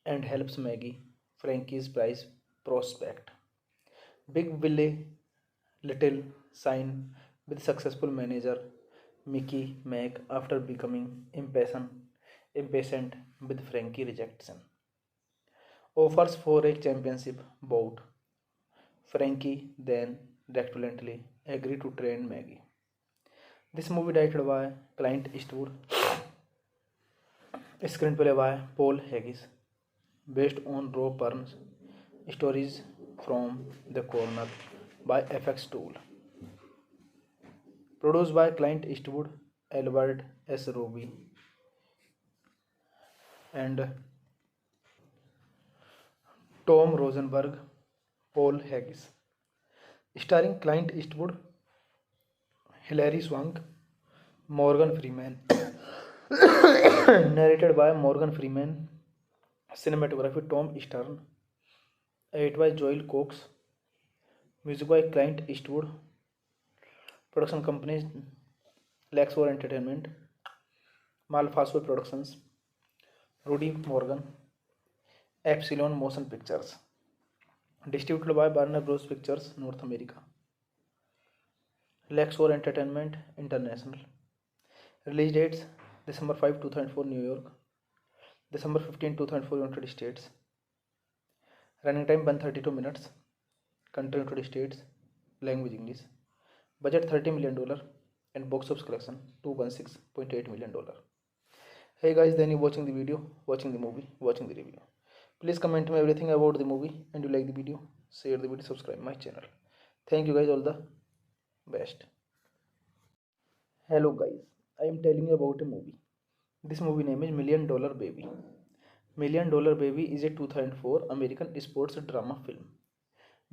and helps Maggie, Frankie's prize prospect. Big Willie Little sign with successful manager Mickey Mack after becoming impatient with Frankie rejection. Offers for a championship bout. Frankie then reluctantly agreed to train Maggie. This movie directed by Clint Eastwood, screenplay by Paul Haggis, based on Rob Burns stories from The Corner by FX Tool. Produced by Clint Eastwood, Albert S. Roby, and Tom Rosenberg, Paul Haggis. Starring Clint Eastwood, Hilary Swank, Morgan Freeman. Narrated by Morgan Freeman. Cinematography Tom Stern. Edit by Joel Cox. Music by Clint Eastwood. Production companies Lexor Entertainment, Malfasco Productions, Rudy Morgan, Epsilon Motion Pictures. Distributed by Warner Bros. Pictures North America, Lexor Entertainment International. Release dates December 5, 2004 New York, December 15, 2004 United States. Running time 132 minutes. Country United States. Language English. Budget $30 million and box office collection $216.8 million. Hey guys, then you watching the video, watching the movie, watching the review. Please comment me everything about the movie and you like the video, share the video, subscribe my channel. Thank you guys, all the best. Hello guys, I am telling you about a movie. This movie name is Million Dollar Baby. Million Dollar Baby is a 2004 American sports drama film.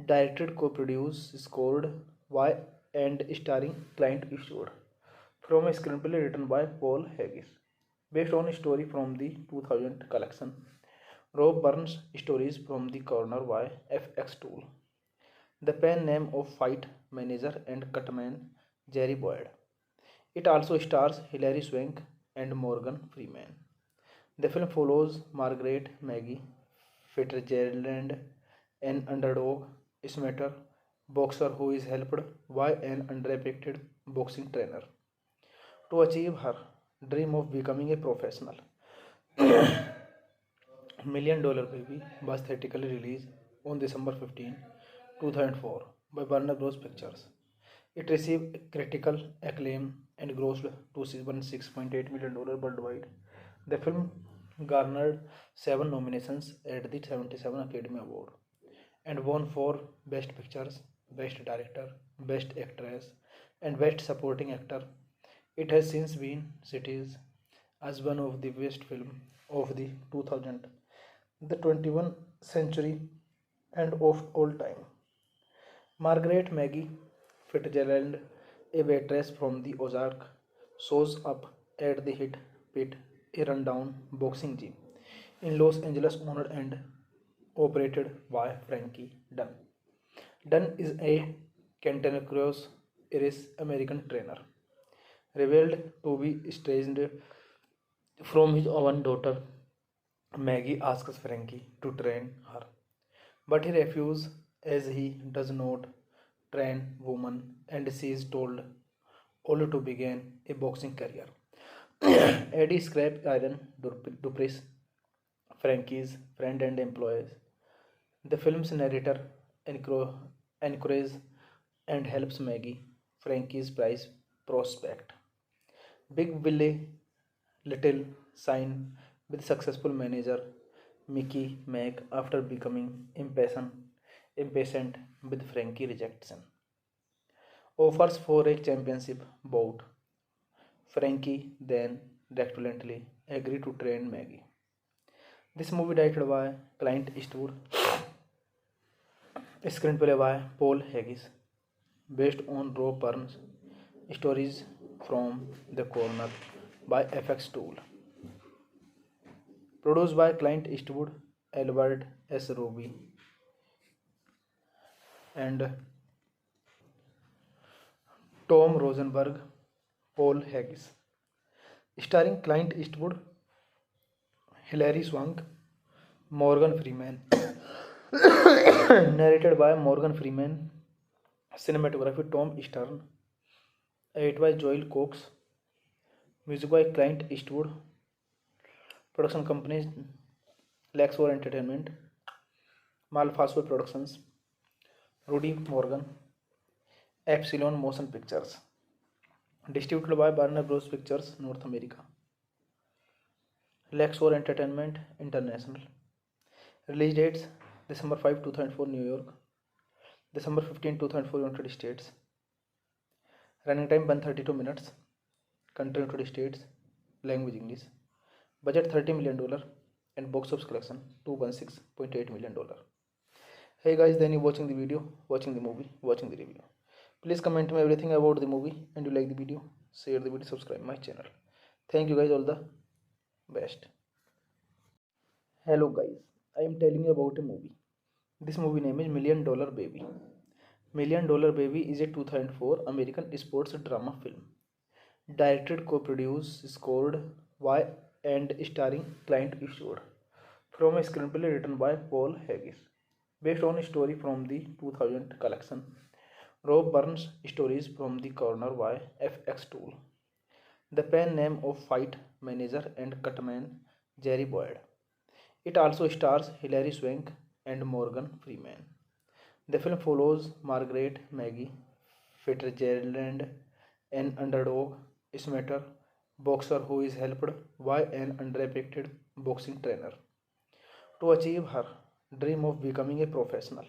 Directed, co-produced, scored by and starring Clint Eastwood. From a screenplay written by Paul Haggis. Based on a story from the 2000 collection. Rob Burns stories from the corner by FX Tool. The pen name of fight manager and cutman Jerry Boyd. It also stars Hilary Swank and Morgan Freeman. The film follows Margaret Maggie Fitzgerald, an underdog amateur boxer who is helped by an underrated boxing trainer to achieve her dream of becoming a professional. Million Dollar Baby was theatrically released on December 15, 2004 by Warner Bros. Pictures. It received critical acclaim and grossed $216.8 million worldwide. The film garnered 7 nominations at the 77 Academy Award and won for Best Pictures, Best Director, Best Actress, and Best Supporting Actor. It has since been cited as one of the best films of the 2000, the 21st century, and of all time. Margaret Maggie Fitzgerald, a waitress from the Ozark, shows up at the hit pit, a rundown boxing gym in Los Angeles, owned and operated by Frankie Dunn. Dunn is a cantankerous Irish American trainer, revealed to be estranged from his own daughter. Maggie asks Frankie to train her, but he refuses as he does not train women and she is told only to begin a boxing career. Eddie Scrap Iron Dupree, Frankie's friend and employee, the film's narrator, encourages and helps Maggie, Frankie's prize prospect. Big Willie Little sign with successful manager Mickey Mack after becoming impatient with Frankie rejection. Offers for a championship bout. Frankie then reluctantly agreed to train Maggie. This movie directed by Clint Eastwood, screenplay by Paul Haggis, based on Rob Burns' stories from the corner by FX Tool. Produced by Clint Eastwood, Albert S. Roby, and Tom Rosenberg, Paul Haggis. Starring Clint Eastwood, Hilary Swank, Morgan Freeman. Narrated by Morgan Freeman. Cinematography Tom Stern. Edited by Joel Cox. Music by Clint Eastwood. Production companies Lexor Entertainment, Malfasco Productions, Rudy Morgan, Epsilon Motion Pictures. Distributed by Warner Bros. Pictures North America. Lexor Entertainment International. Release dates December 5, 2004 New York, December 15, 2004 United States. Running time 132 minutes. Country United States. Language English. Budget $30 million and box office collection $216.8 million. Hey guys, then you watching the video, watching the movie, watching the review. Please comment me everything about the movie, and you like the video, share the video, subscribe my channel. Thank you guys, all the best. Hello guys, I am telling you about a movie. This movie name is Million Dollar Baby. Million Dollar Baby is a 2004 American sports drama film. Directed, co-produced, scored by and starring Clint Eastwood. From a screenplay written by Paul Haggis. Based on a story from the 2000 collection. Rob Burns' stories from the corner by FX Tool. The pen name of fight manager and cutman Jerry Boyd. It also stars Hilary Swank and Morgan Freeman. The film follows Margaret Maggie Fitzgerald, an underdog amateur boxer who is helped by an underrated boxing trainer to achieve her dream of becoming a professional.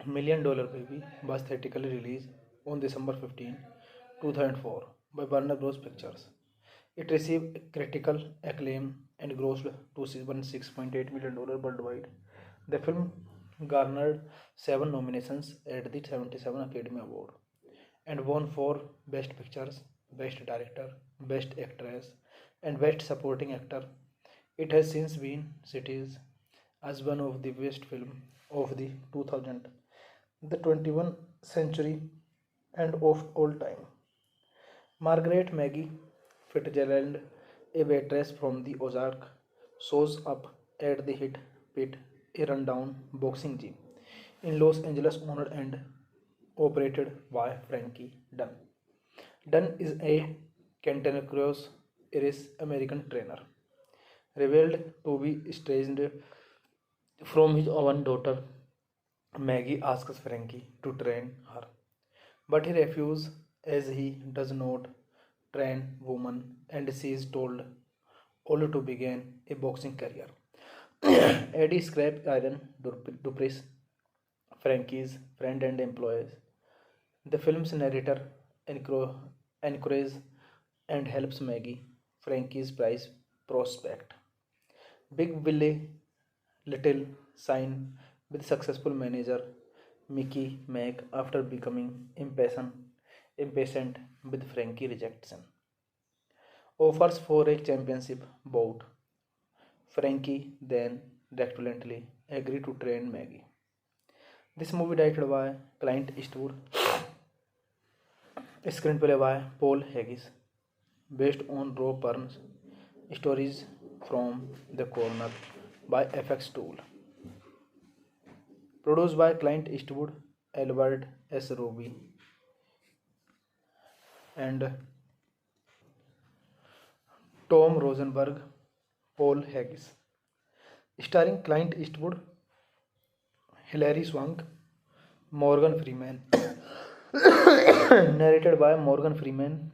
Million Dollar Baby was theatrically released on December 15, 2004 by Warner Bros. Pictures. It received critical acclaim and grossed $216.8 million worldwide. The film garnered 7 nominations at the 77 Academy Award and won for Best Pictures, Best Director, Best Actress, and Best Supporting Actor. It has since been cited as one of the best films of the 2000, the 21st century, and of all time. Margaret Maggie Fitzgerald, a waitress from the Ozark, shows up at the hit pit, a rundown boxing gym in Los Angeles, owned and operated by Frankie Dunn. Dunn is a cantankerous Irish American trainer, revealed to be estranged from his own daughter. Maggie asks Frankie to train her, but he refuses as he does not train women and she is told only to begin a boxing career. Eddie Scrap Iron Dupreez, Frankie's friend and employee, the film's narrator encourages and helps Maggie, Frankie's prize prospect. Big Willie Little sign with successful manager Mickey Mack after becoming impatient with Frankie rejection. Offers for a championship bout. Frankie then reluctantly agreed to train Maggie. This movie directed by Clint Eastwood, screenplay by Paul Haggis, based on Rob Burns' stories from the corner by FX Tool. Produced by Clint Eastwood, Albert S. Roby, and Tom Rosenberg, Paul Haggis. Starring Clint Eastwood, Hilary Swank, Morgan Freeman. Narrated by Morgan Freeman.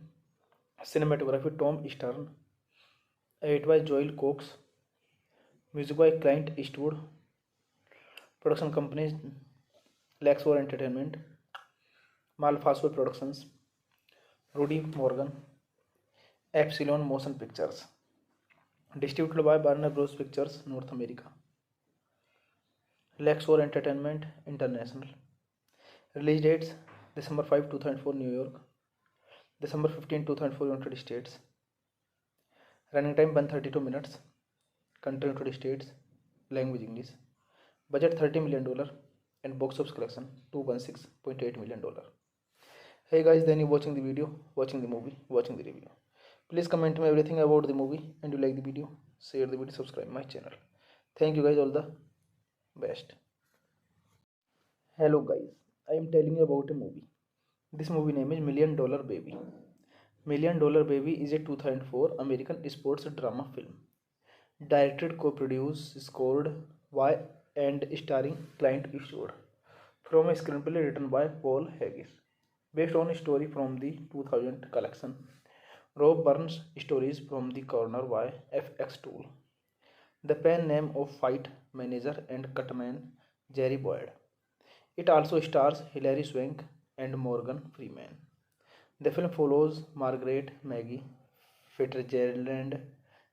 Cinematography Tom Stern. Edited by Joel Cox. Music by Clint Eastwood. Production companies Lexor Entertainment, Malfasco Productions, Rudy Morgan, Epsilon Motion Pictures. Distributed by Warner Bros. Pictures, North America. Lexor Entertainment International. Release dates December 5, 2004 New York, December 15, 2004 United States. Running time 132 minutes. Country United States. Language English. Budget $30 million and box office collection $216.8 million. Hey guys, then you watching the video, watching the movie, watching the review. Please comment me everything about the movie, and you like the video, share the video, subscribe my channel. Thank you guys, all the best. Hello guys, I am telling you about a movie. This movie name is $1 Million Baby. $1 Million Baby is a 2004 American sports drama film. Directed, co-produced, scored by and starring Clint Eastwood. From a screenplay written by Paul Haggis. Based on a story from the 2000 collection. Rob Burns' stories from the corner by FX Tool. The pen name of fight manager and cutman Jerry Boyd. It also stars Hilary Swank and Morgan Freeman. The film follows Margaret Maggie Fitzgerald,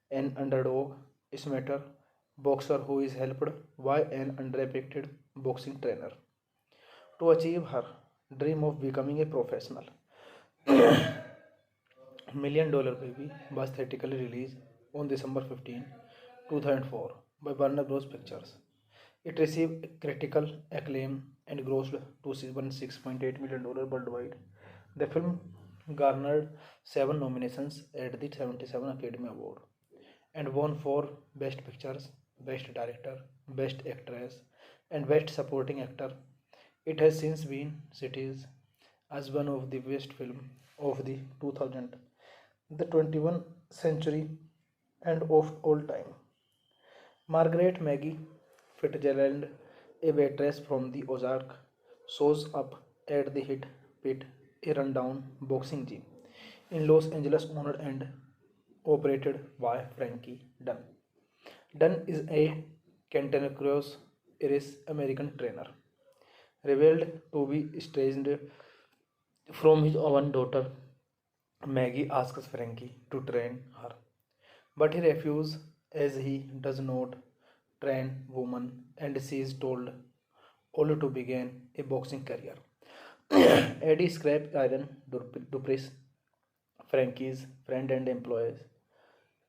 an underdog amateur boxer who is helped by an underappreciated boxing trainer to achieve her dream of becoming a professional. $1 Million Baby was theatrically released on December 15, 2004 by Warner Bros. Pictures. It received critical acclaim and grossed $216.8 million worldwide. The film garnered 7 nominations at the 77 Academy Award and won for Best Pictures, Best Director, Best Actress, and Best Supporting Actor. It has since been cited as one of the best films of the 2000, the 21st century, and of all time. Margaret Maggie Fitzgerald, a waitress from the Ozark, shows up at the hit pit, a rundown boxing gym in Los Angeles, owned and operated by Frankie Dunn. Dunn is a cantankerous Irish American trainer, revealed to be estranged from his own daughter. Maggie asks Frankie to train her, but he refuses as he does not train women and she is told only to begin a boxing career. Eddie Scrap Iron Dupreez, Frankie's friend and employee,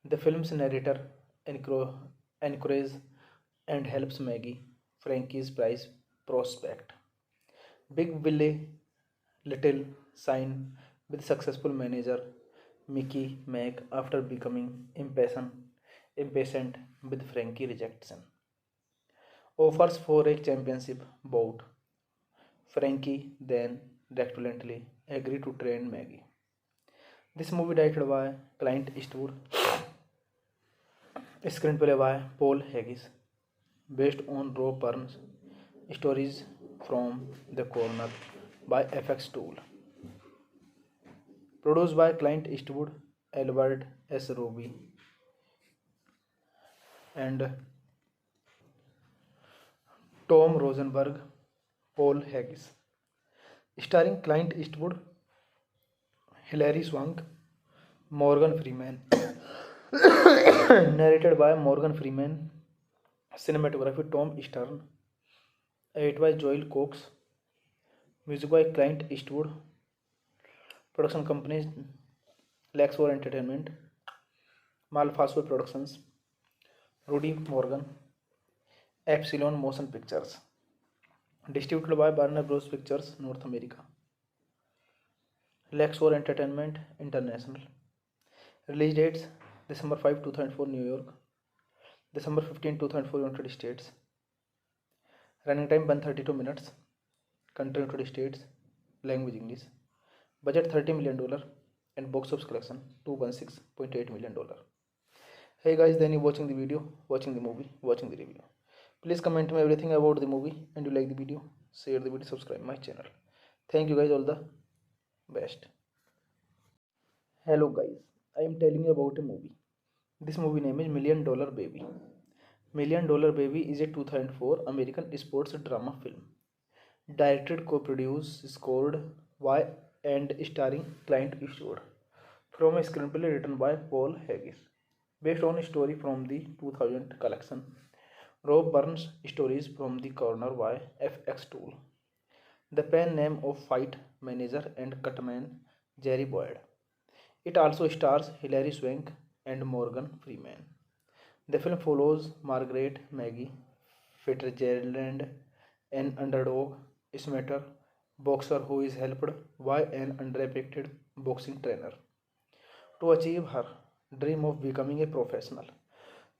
the film's narrator encourages and helps Maggie, Frankie's prize prospect. Big Willie little sign with successful manager Mickey Mac after becoming impatient with Frankie rejection. Offers for a championship bout. Frankie then reluctantly agreed to train Maggie. This movie directed by Clint Eastwood, screenplay by Paul Haggis, based on Rob Burns' stories from The Corner by FX Tool. Produced by Clint Eastwood, Albert S. Roby, and Tom Rosenberg, Paul Haggis. Starring Clint Eastwood, Hilary Swank, Morgan Freeman. Narrated by Morgan Freeman. Cinematography Tom Stern. Edited by Joel Cox. Music by Clint Eastwood. Production companies Lexor Entertainment, Malfasco Productions, Rudy Morgan, Epsilon Motion Pictures. Distributed by Warner Bros. Pictures, North America. Lexor Entertainment International. Release dates December 5, 2004 New York, December 15, 2004 United States. Running time 132 minutes. Country United States. Language English. Budget $30 million and box office collection $216.8 million. Hey guys, then you watching the video, watching the movie, watching the review. Please comment me everything about the movie, and you like the video, share the video, subscribe my channel. Thank you guys, all the best. Hello guys, I am telling you about a movie. This movie name is $1 Million Baby. $1 Million Baby is a 2004 American sports drama film. Directed, co-produced, scored by and starring Clint Eastwood. From a screenplay written by Paul Haggis. Based on a story from the 2000 collection. Rob Burns' stories from the corner by FX Tool. The pen name of fight manager and cutman Jerry Boyd. It also stars Hilary Swank and Morgan Freeman. The film follows Margaret Maggie Fitzgerald, an underdog amateur boxer who is helped by an underpaid boxing trainer to achieve her dream of becoming a professional.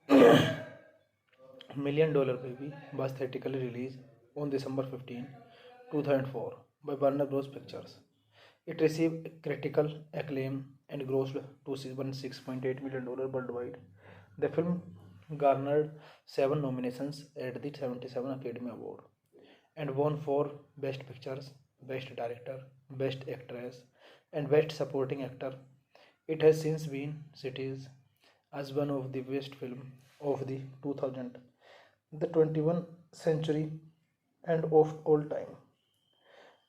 $1 Million Baby was theatrically released on December 15, 2004 by Warner Bros. Pictures. It received critical acclaim and grossed $216.8 million worldwide. The film garnered 7 nominations at the 77 Academy Award and won for Best Pictures, Best Director, Best Actress, and Best Supporting Actor. It has since been cited as one of the best films of the 2000, the 21st century, and of all time.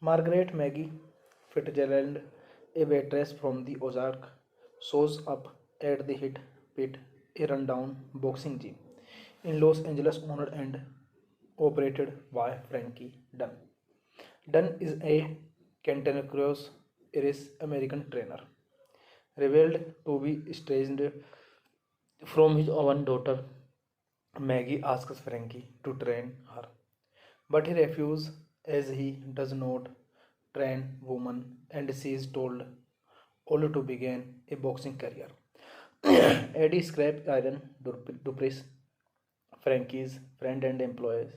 Margaret Maggie Fitzgerald, a waitress from the Ozark, shows up at the Hit Pit, a rundown boxing gym in Los Angeles, owned and operated by Frankie Dunn. Dunn is a cantankerous Irish American trainer, revealed to be estranged from his own daughter. Maggie asks Frankie to train her, but he refuses as he does not train women, and she is told only to begin a boxing career. Eddie Scrap Iron Dupree, Frankie's friend and employee,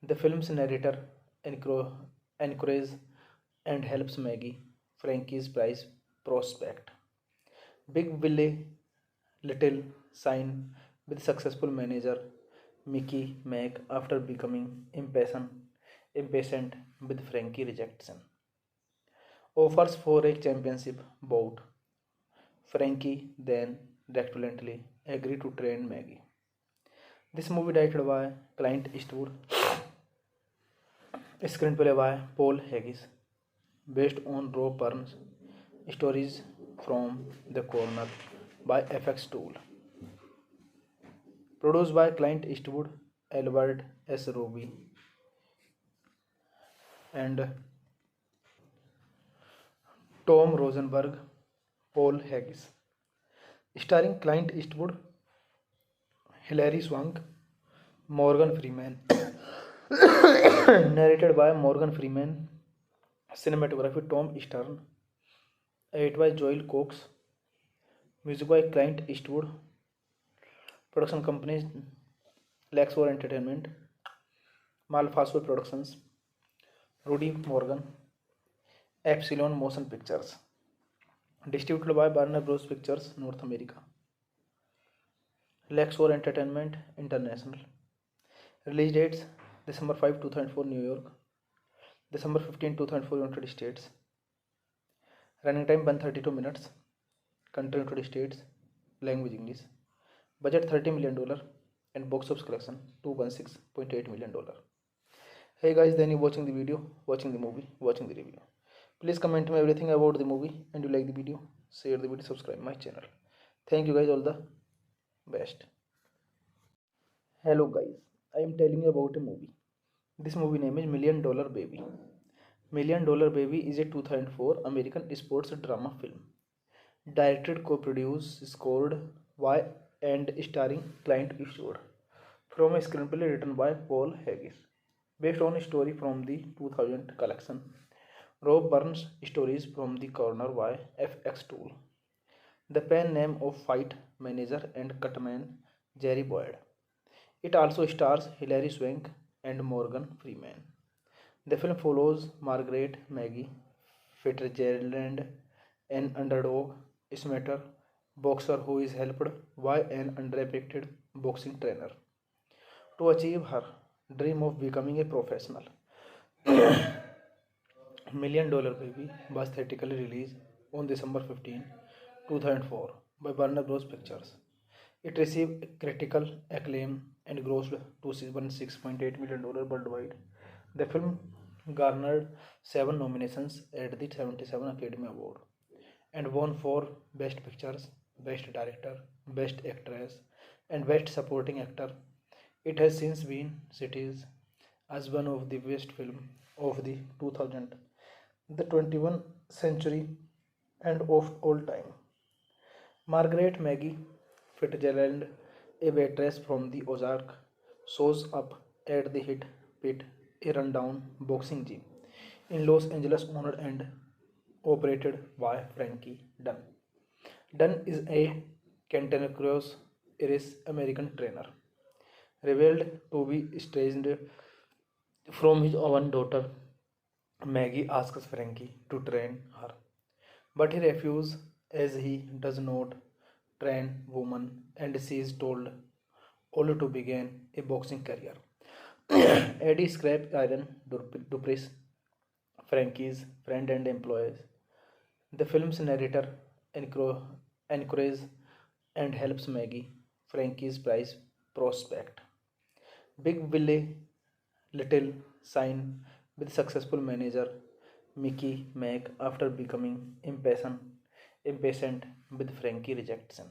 the film's narrator, encourages and helps Maggie, Frankie's prize prospect. Big Willie Little sign with successful manager Mickey Mac after becoming impatient with Frankie rejection. Offers for a championship bout. Frankie then reluctantly agreed to train Maggie. This movie directed by Clint Eastwood, screenplay by Paul Haggis, based on Rob Burns' stories from The Corner by FX Tool. Produced by Clint Eastwood, Albert S. Roby, and Tom Rosenberg, Paul Haggis. Starring Clint Eastwood, Hilary Swank, Morgan Freeman. Narrated by Morgan Freeman. Cinematography Tom Stern. Edit by Joel Cox. Music by Clint Eastwood. Production companies Lexor Entertainment, Malfasco Productions, Rudy Morgan, Epsilon Motion Pictures. Distributed by Warner Bros. Pictures, North America. Lexor Entertainment International. Release dates December 5, 2004 New York, December 15, 2004 United States. Running time 132 minutes. Country United States. Language English. Budget $30 million and box office collection $216.8 million. Hey guys, then you watching the video, watching the movie, watching the review. Please comment me everything about the movie, and you like the video, share the video, subscribe my channel. Thank you guys, all the best. Hello guys, I am telling you about a movie. This movie name is $1 Million Baby. $1 Million Baby is a 2004 American sports drama film. Directed, co-produced, scored by and starring Clint Eastwood. From a screenplay written by Paul Haggis. Based on a story from the 2000 collection. Rob Burns Stories from the Corner by FX Tool. The pen name of fight manager and cutman Jerry Boyd. It also stars Hilary Swank and Morgan Freeman. The film follows Margaret Maggie Fitzgerald, an underdog amateur boxer who is helped by an underappreciated boxing trainer to achieve her dream of becoming a professional. $1 Million Baby was theatrically released on December 15, 2004 by Warner Bros. Pictures. It received critical acclaim and grossed $216.8 million worldwide. The film garnered 7 nominations at the 77 Academy Award and won for Best Pictures, Best Director, Best Actress, and Best Supporting Actor. It has since been cited as one of the best films of the 2000, the 21st century, and of all time. Margaret Maggie Fitzgerald, a waitress from the Ozark, shows up at the Hit Pit, a rundown boxing gym in Los Angeles, owned and operated by Frankie Dunn. Dunn is a cantankerous Irish American trainer, revealed to be estranged from his own daughter. Maggie asks Frankie to train her, but he refuses as he does not train women and she is told only to begin a boxing career. Eddie Scrap Iron Dupree, Frankie's friend and employee, the film's narrator, encourages and helps Maggie, Frankie's prize prospect. Big Willie Little sign with successful manager Mickey Mack after becoming impatient with Frankie rejection.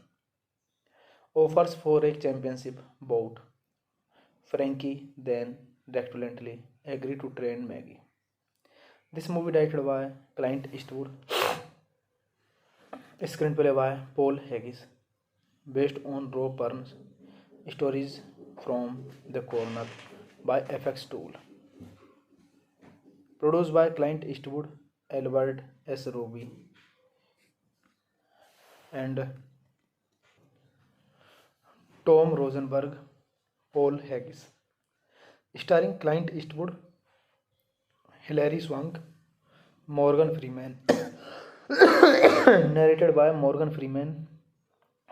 Offers for a championship bout. Frankie then reluctantly agreed to train Maggie. This movie directed by Clint Eastwood, screenplay by Paul Haggis, based on Rob Burns stories from The Corner by FX Tool. Produced by Clint Eastwood, Albert S. Roby, and Tom Rosenberg, Paul Haggis. Starring Clint Eastwood, Hilary Swank, Morgan Freeman. Narrated by Morgan Freeman.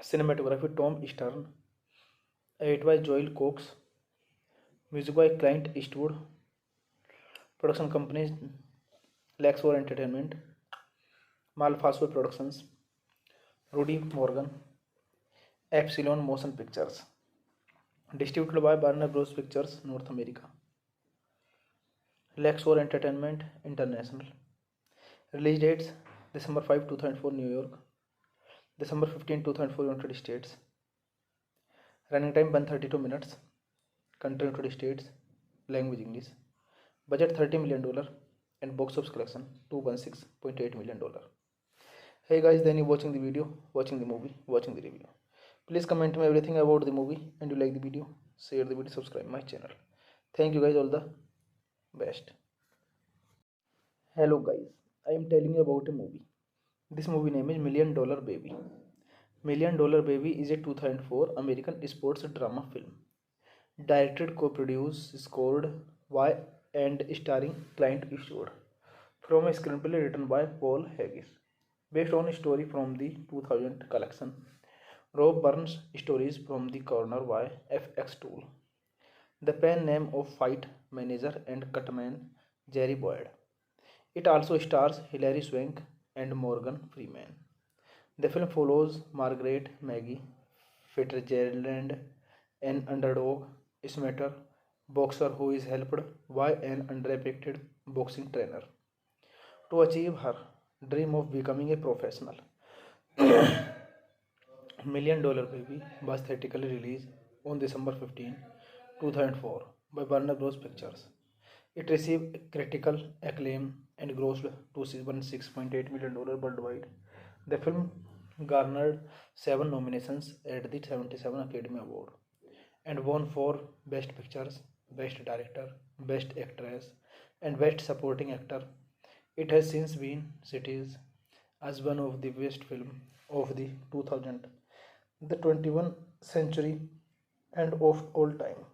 Cinematography Tom Stern. Edit by Joel Cox. Music by Clint Eastwood. Production companies Lexor Entertainment, Malfasco Productions, Rudy Morgan, Epsilon Motion Pictures. Distributed by Warner Bros. Pictures, North America. Lexor Entertainment International. Release dates December 5, 2004 New York, December 15, 2004 United States. Running time 132 minutes. Country United States. Language English. Budget $30 million and box office collection $216.8 million. Hey guys, then you watching the video, watching the movie, watching the review. Please comment me everything about the movie, and you like the video, share the video, subscribe my channel. Thank you guys, all the best. Hello guys, I am telling you about a movie. This movie name is Million Dollar Baby. Million Dollar Baby is a 2004 American sports drama film. Directed, co-produced, scored by and starring Clint Eastwood. From a screenplay written by Paul Haggis. Based on a story from the 2000 collection. Rob Burns stories from the corner by FX Tool. The pen name of fight manager and cutman Jerry Boyd. It also stars Hilary Swank and Morgan Freeman. The film follows Margaret Maggie Fitzgerald, an underdog amateur boxer who is helped by an underrated boxing trainer to achieve her dream of becoming a professional. Million Dollar Baby was theatrically released on December 15, 2004 by Warner Bros. Pictures. It received critical acclaim and grossed $216.8 million worldwide. The film garnered 7 nominations at the 77 Academy Award and won for Best Pictures, Best Director, Best Actress, and Best Supporting Actor. It has since been cited as one of the best films of the 2000, the 21st century, and of all time.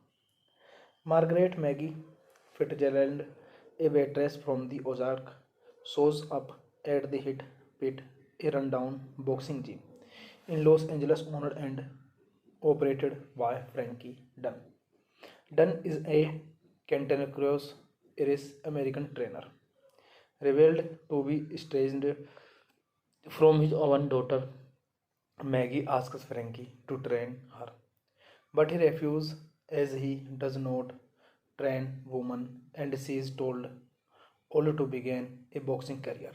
Margaret Maggie Fitzgerald, a waitress from the Ozark, shows up at the Hit Pit, a rundown boxing gym in Los Angeles, owned and operated by Frankie Dunn. Dunn is a cantankerous Irish American trainer, revealed to be estranged from his own daughter. Maggie asks Frankie to train her, but he refuses as he does not train women and she is told only to begin a boxing career.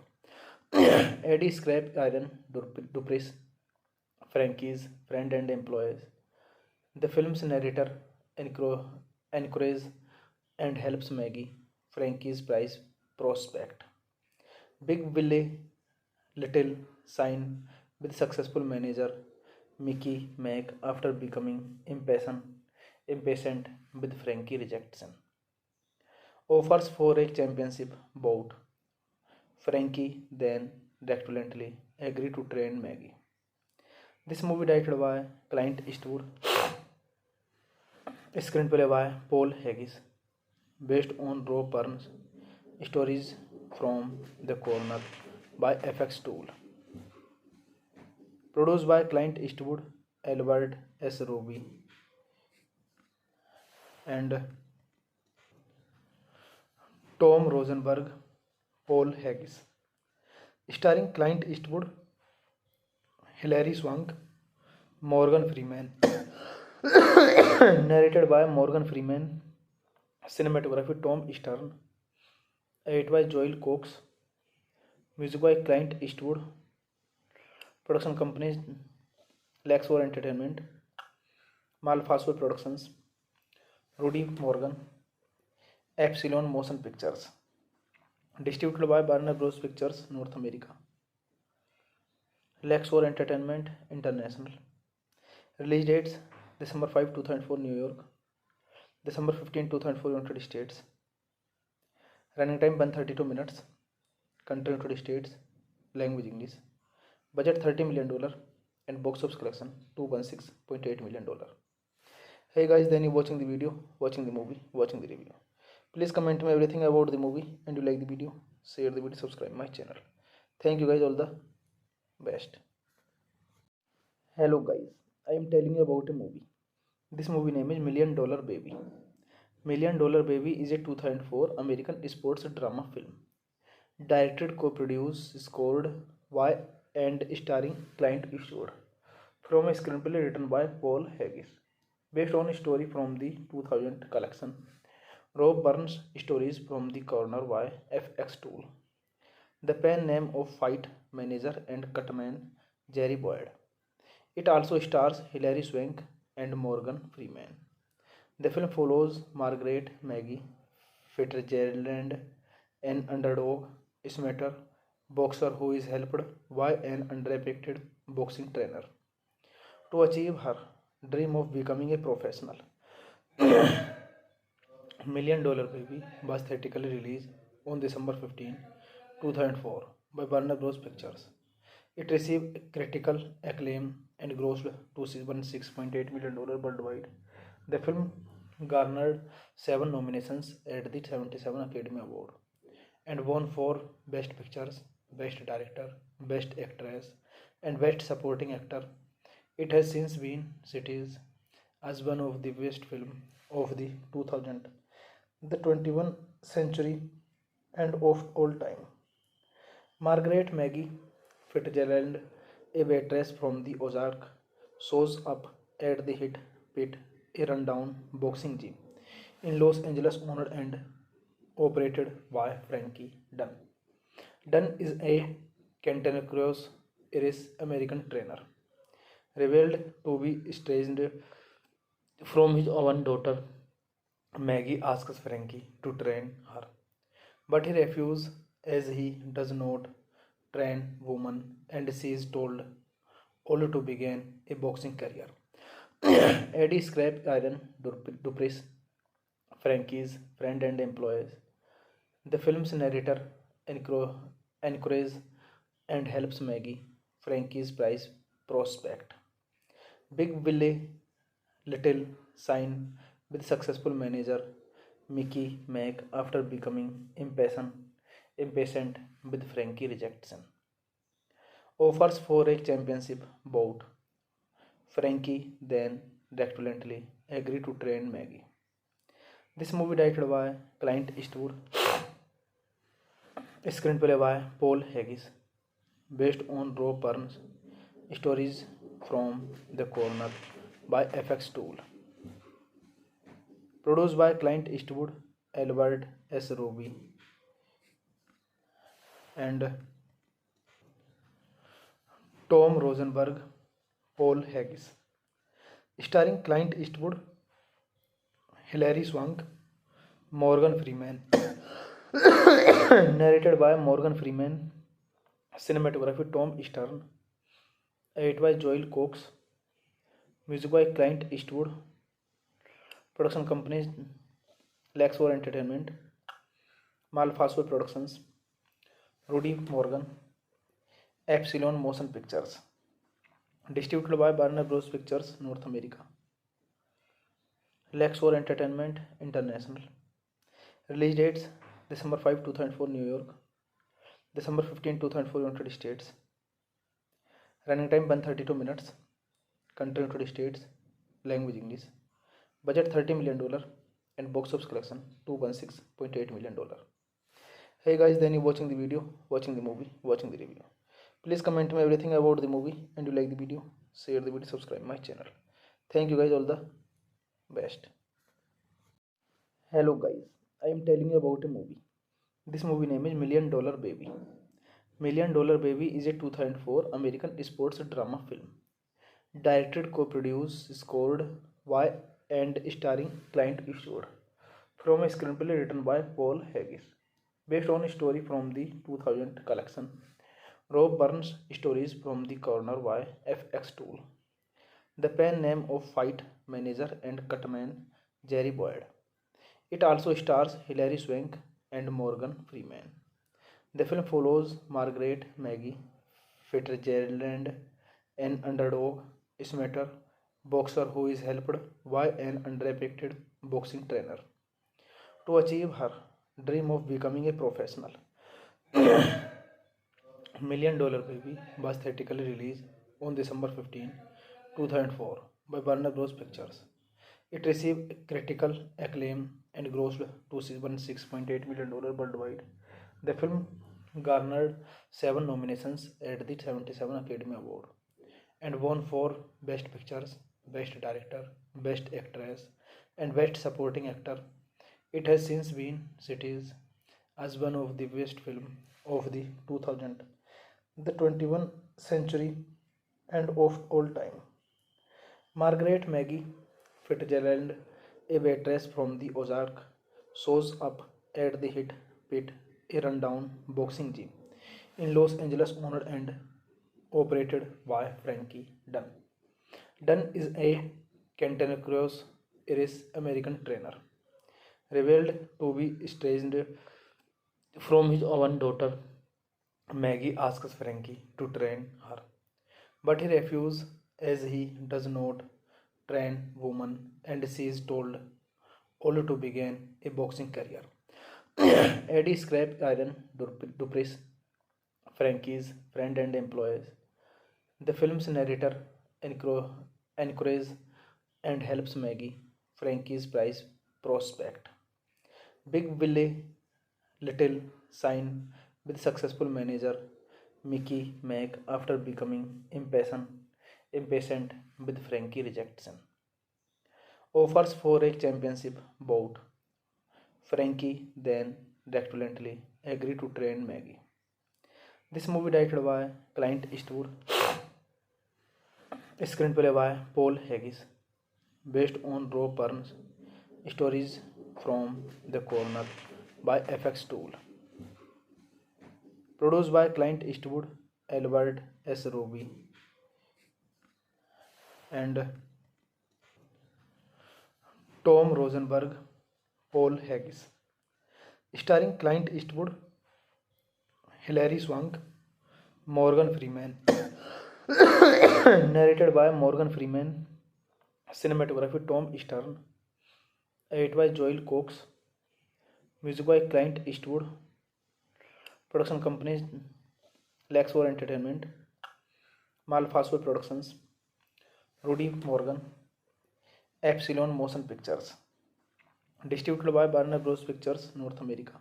Eddie Scrap Iron Dupree, Frankie's friend and employee, the film's narrator, encourages and helps Maggie, Frankie's prize prospect. Big Willie Little sign with successful manager Mickey Mack after becoming impatient with Frankie rejection. Offers for a championship bout. Frankie then reluctantly agreed to train Maggie. This movie directed by Clint Eastwood, screenplay by Paul Haggis, based on Rob Burns, stories from The Corner by FX Tool. Produced by Clint Eastwood, Albert S. Roby, and Tom Rosenberg, Paul Haggis. Starring Clint Eastwood, Hilary Swank, Morgan Freeman. Narrated by Morgan Freeman. Cinematography Tom Stern. Edited by Joel Cox. Music by Clint Eastwood. Production companies Lexor Entertainment, Malfasco Productions, Rudy Morgan, Epsilon Motion Pictures. Distributed by Warner Bros. Pictures, North America. Lexor Entertainment International. Release dates December 5, 2004 New York, December 15, 2004 United States. Running time 132 minutes. Country United States. Language English. Budget $30 million and box office collection $216.8 million. Hey guys, then you watching the video, watching the movie, watching the review. Please comment me everything about the movie and you like the video, share the video, subscribe my channel. Thank you guys, all the best. Hello guys, I am telling you about a movie. This movie name is Million Dollar Baby. Million Dollar Baby is a 2004 American sports drama film. Directed, co-produced, scored by and starring Clint Eastwood. From a screenplay written by Paul Haggis. Based on a story from the 2000 collection. Rob Burns stories from the corner by FX Tool. The pen name of fight manager and cutman Jerry Boyd. It also stars Hilary Swank and Morgan Freeman. The film follows Margaret Maggie Fitzgerald, an underdog amateur boxer who is helped by an underrated boxing trainer to achieve her dream of becoming a professional. Million Dollar Baby was theatrically released on December 15, 2004 by Warner Bros. Pictures. It received critical acclaim and grossed $216.8 million worldwide. The film garnered 7 nominations at the 77 Academy Award and won for Best Pictures, Best Director, Best Actress, and Best Supporting Actor. It has since been cited as one of the best films of the 2000, the 21st century, and of all time. Margaret Maggie Fitzgerald, a waitress from the Ozark, shows up at the hit pit, a rundown boxing gym in Los Angeles, owned and operated by Frankie Dunn. Dunn is a cantankerous Irish American trainer, revealed to be estranged from his own daughter. Maggie asks Frankie to train her, but he refuses as he does not train women and she is told only to begin a boxing career. Eddie Scrap Iron Dupree, Frankie's friend and employee, the film's narrator, encourages and helps Maggie, Frankie's prize prospect. Big Willie Little sign with successful manager Mickey Mack after becoming impatient with Frankie rejection. Offers for a championship bout. Frankie then reluctantly agreed to train Maggie. This movie directed by Clint Eastwood, screenplay by Paul Haggis, based on Rob Burns' stories from The Corner by FX Tool. Produced by Clint Eastwood, Albert S. Roby, and Tom Rosenberg, Paul Haggis. Starring Clint Eastwood, Hilary Swank, Morgan Freeman. Narrated by Morgan Freeman. Cinematography Tom Stern. Edited by Joel Cox. Music by Clint Eastwood. Production companies Lexor Entertainment, Malfaso Productions, Rudy Morgan, Epsilon Motion Pictures. Distributed by Warner Bros. Pictures, North America. Lexor Entertainment International. Release dates December 5, 2004 New York, December 15, 2004 United States. Running time 132 minutes. Country United States. Language English. Budget $30 million and box office collection $216.8 million. Hey guys, then you watching the video, watching the movie, watching the review. Please comment me everything about the movie, and you like the video, share the video, subscribe my channel. Thank you guys, all the best. Hello guys, I am telling you about a movie. This movie name is $1 Million Baby. $1 Million Baby is a 2004 American sports drama film. Directed, co-produced, scored by and starring Clint Eastwood, from a screenplay written by Paul Haggis, based on a story from the 2000 collection Rob Burns' Stories from the Corner by FX Tool. The pen name of fight manager and cutman Jerry Boyd. It also stars Hilary Swank and Morgan Freeman. The film follows Margaret Maggie Fitzgerald, an underdog amateur boxer who is helped by an underappreciated boxing trainer to achieve her dream of becoming a professional. $1 Million Baby was theatrically released on December 15, 2004 by Warner Bros. Pictures. It received critical acclaim and grossed $216.8 million worldwide. The film garnered 7 nominations at the 77 Academy Award and won for Best Pictures, Best Director, Best Actress, and Best Supporting Actor. It has since been cited as one of the best films of the 2000, the 21st century, and of all time. Margaret Maggie Fitzgerald, a waitress from the Ozark, shows up at the hit pit, a rundown boxing gym in Los Angeles, owned and operated by Frankie Dunn. Dunn is a cantankerous Irish American trainer, revealed to be estranged from his own daughter. Maggie asks Frankie to train her, but he refuses as he does not train women and she is told only to begin a boxing career. Eddie Scrap Iron Dupreez, Frankie's friend and employees. The film's narrator encourages and helps Maggie, Frankie's prize prospect. Big Willie Little sign with successful manager Mickey Mac after becoming impatient with Frankie rejection. Offers for a championship bout. Frankie then reluctantly agreed to train Maggie. This movie directed by Clint Eastwood, screenplay by Paul Haggis, based on Rob Burns' stories from The Corner by FX Tool. Produced by Clint Eastwood, Albert S. Roby, and Tom Rosenberg, Paul Haggis. Starring Clint Eastwood, Hilary Swank, Morgan Freeman. Narrated by Morgan Freeman. Cinematography Tom Stern. Edited by Joel Cox. Music by Clint Eastwood. Production companies Lexor Entertainment, Malfasco Productions, Rudy Morgan, Epsilon Motion Pictures. Distributed by Warner Bros. Pictures, North America.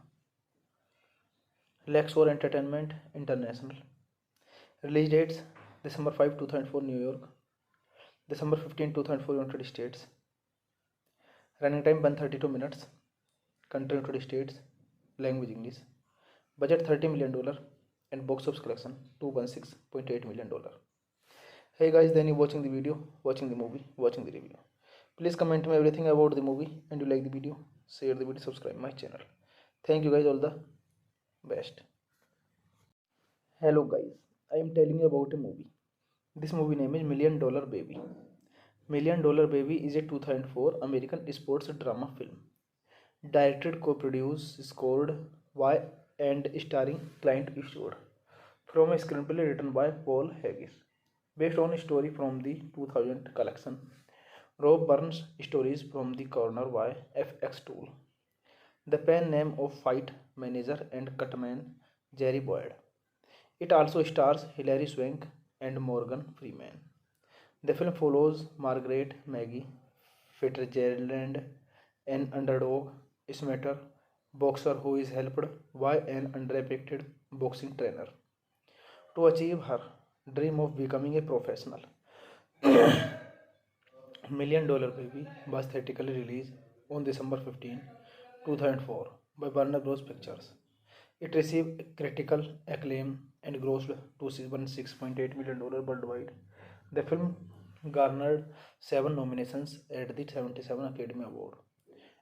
Lexor Entertainment International. Release dates December 5, 2004 New York, December 15, 2004 United States. Running time 132 minutes. Country United States. Language English. Budget $30 million and box office collection $216.8 million. Hey guys, then you watching the video, watching the movie, watching the review. Please comment me everything about the movie and you like the video, share the video, subscribe my channel. Thank you guys, all the best. Hello guys, I am telling you about a movie. This movie name is $1 Million Baby. $1 Million Baby is a 2004 American sports drama film. Directed, co-produced, scored by and starring Clint Eastwood. From a screenplay written by Paul Haggis. Based on a story from the 2000 collection. Rob Burns stories from the corner by FX Tool. The pen name of fight manager and cutman Jerry Boyd. It also stars Hilary Swank and Morgan Freeman. The film follows Margaret Maggie Fitzgerald, an underdog amateur boxer who is helped by an underappreciated boxing trainer to achieve her dream of becoming a professional. $1 Million Baby was theatrically released on December 15, 2004 by Warner Bros. Pictures. It received critical acclaim and grossed $216.8 million worldwide. The film garnered 7 nominations at the 77 Academy Award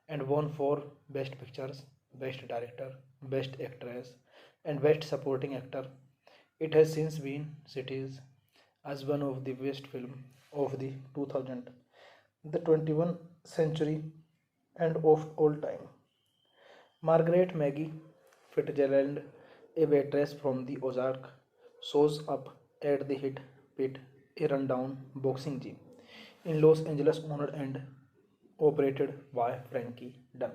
and won for Best Pictures, Best Director, Best Actress, and Best Supporting Actor. It has since been cited as one of the best films of the 2000, the 21st century, and of all time. Margaret Maggie Fitzgerald, a waitress from the Ozark, shows up at the Hit Pit, a rundown boxing gym in Los Angeles, owned and operated by Frankie Dunn.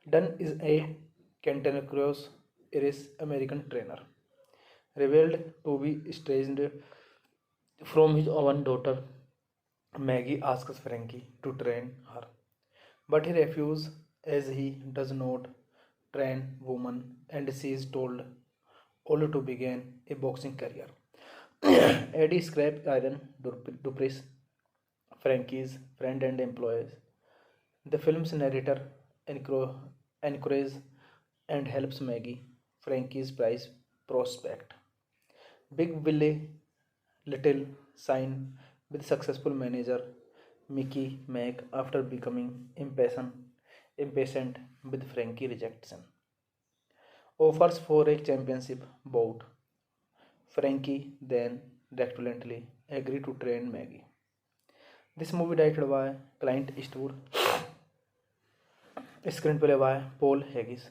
Dunn is a cantankerous Irish American trainer, revealed to be estranged from his own daughter. Maggie asks Frankie to train her, but he refuses as he does not train women and she is told only to begin a boxing career. Eddie Scrap Iron Dupreez, Frankie's friend and employees. The film's narrator encourages and helps Maggie, Frankie's prize prospect. Big Willie Little sign with successful manager Mickey Mac after becoming impatient with Frankie rejection. Offers for a championship bout. Frankie then reluctantly agreed to train Maggie. This movie directed by Clint Eastwood, screenplay by Paul Haggis,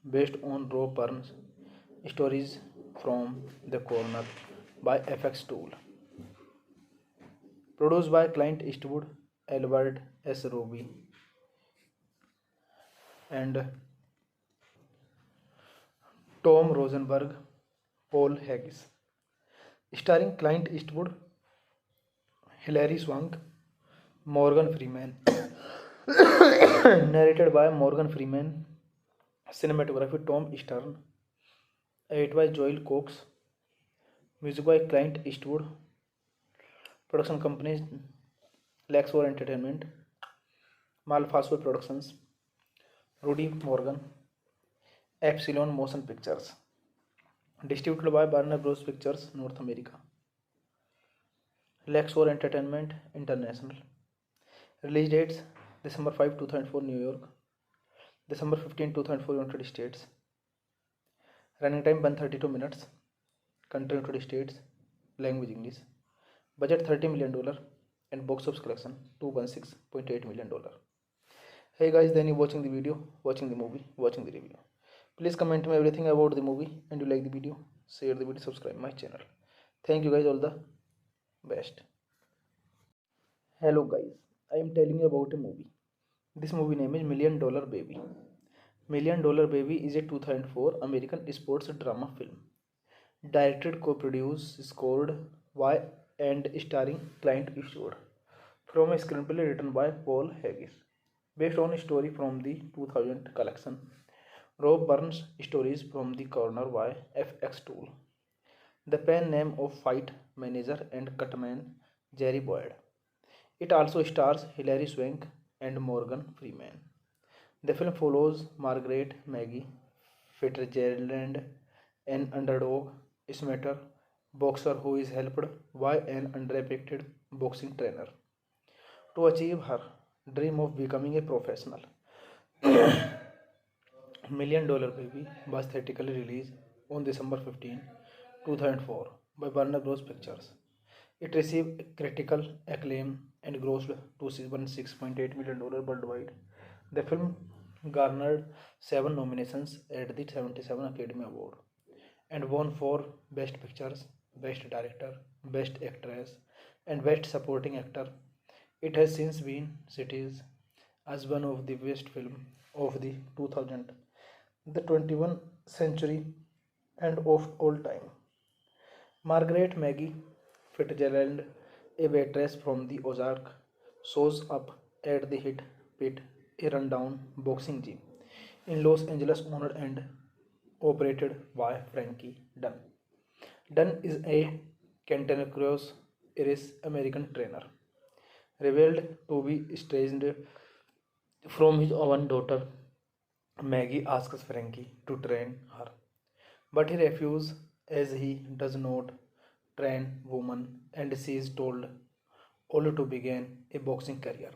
based on Rob Burns' stories from the Corner by FX Tool. Produced by Clint Eastwood, Albert S. Roby, and Tom Rosenberg, Paul Haggis. Starring Clint Eastwood, Hilary Swank, Morgan Freeman. Narrated by Morgan Freeman. Cinematography Tom Stern. Edited by Joel Cox. Music by Clint Eastwood. Production companies Lexor Entertainment, Malfasco Productions, Rudy Morgan, Epsilon Motion Pictures. Distributed by Warner Bros. Pictures, North America. Lexor Entertainment International. Release dates December 5, 2004 New York, December 15, 2004 United States. Running time 132 minutes. Country United States. Language English. Budget $30 million and box office collection $216.8 million. Hey guys, then you watching the video, watching the movie, watching the review. Please comment me everything about the movie, and you like the video, share the video, subscribe my channel. Thank you guys, all the best. Hello guys, I am telling you about a movie. This movie name is $1 Million Baby. $1 Million Baby is a 2004 American sports drama film. Directed, co-produced, scored by and starring Clint Eastwood. From a screenplay written by Paul Haggis. Based on a story from the 2000 collection. Rob Burns Stories from the Corner by FX Tool. The pen name of fight manager and cutman Jerry Boyd. It also stars Hilary Swank and Morgan Freeman. The film follows Margaret Maggie Fitzgerald, an underdog amateur boxer who is helped by an underpaid boxing trainer to achieve her dream of becoming a professional. $1 Million Baby was theatrically released on December 15, 2004 by Warner Bros. Pictures. It received critical acclaim and grossed $216.8 million worldwide. The film garnered 7 nominations at the 77 Academy Award and won for Best Pictures, Best Director, Best Actress, and Best Supporting Actor. It has since been cited as one of the best films of the 2000, the 21st century, and of all time. Margaret Maggie Fitzgerald, a waitress from the Ozark, shows up at the Hit Pit, a rundown boxing gym in Los Angeles, owned and operated by Frankie Dunn. Dunn is a cantankerous Irish American trainer, revealed to be estranged from his own daughter. Maggie asks Frankie to train her, but he refuses as he does not train women, and she is told only to begin a boxing career.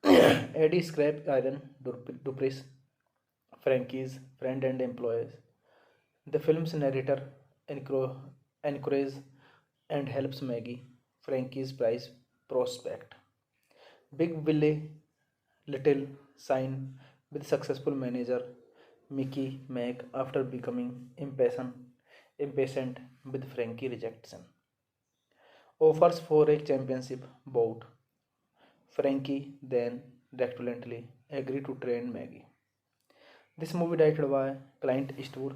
Eddie Scrap Iron Dupree, Frankie's friend and employee, the film's narrator, encourages and helps Maggie, Frankie's prize prospect. Big Willie Little sign with successful manager Mickey Mack after becoming impatient with Frankie rejection. Offers for a championship bout. Frankie then reluctantly agreed to train Maggie. This movie directed by Clint Eastwood,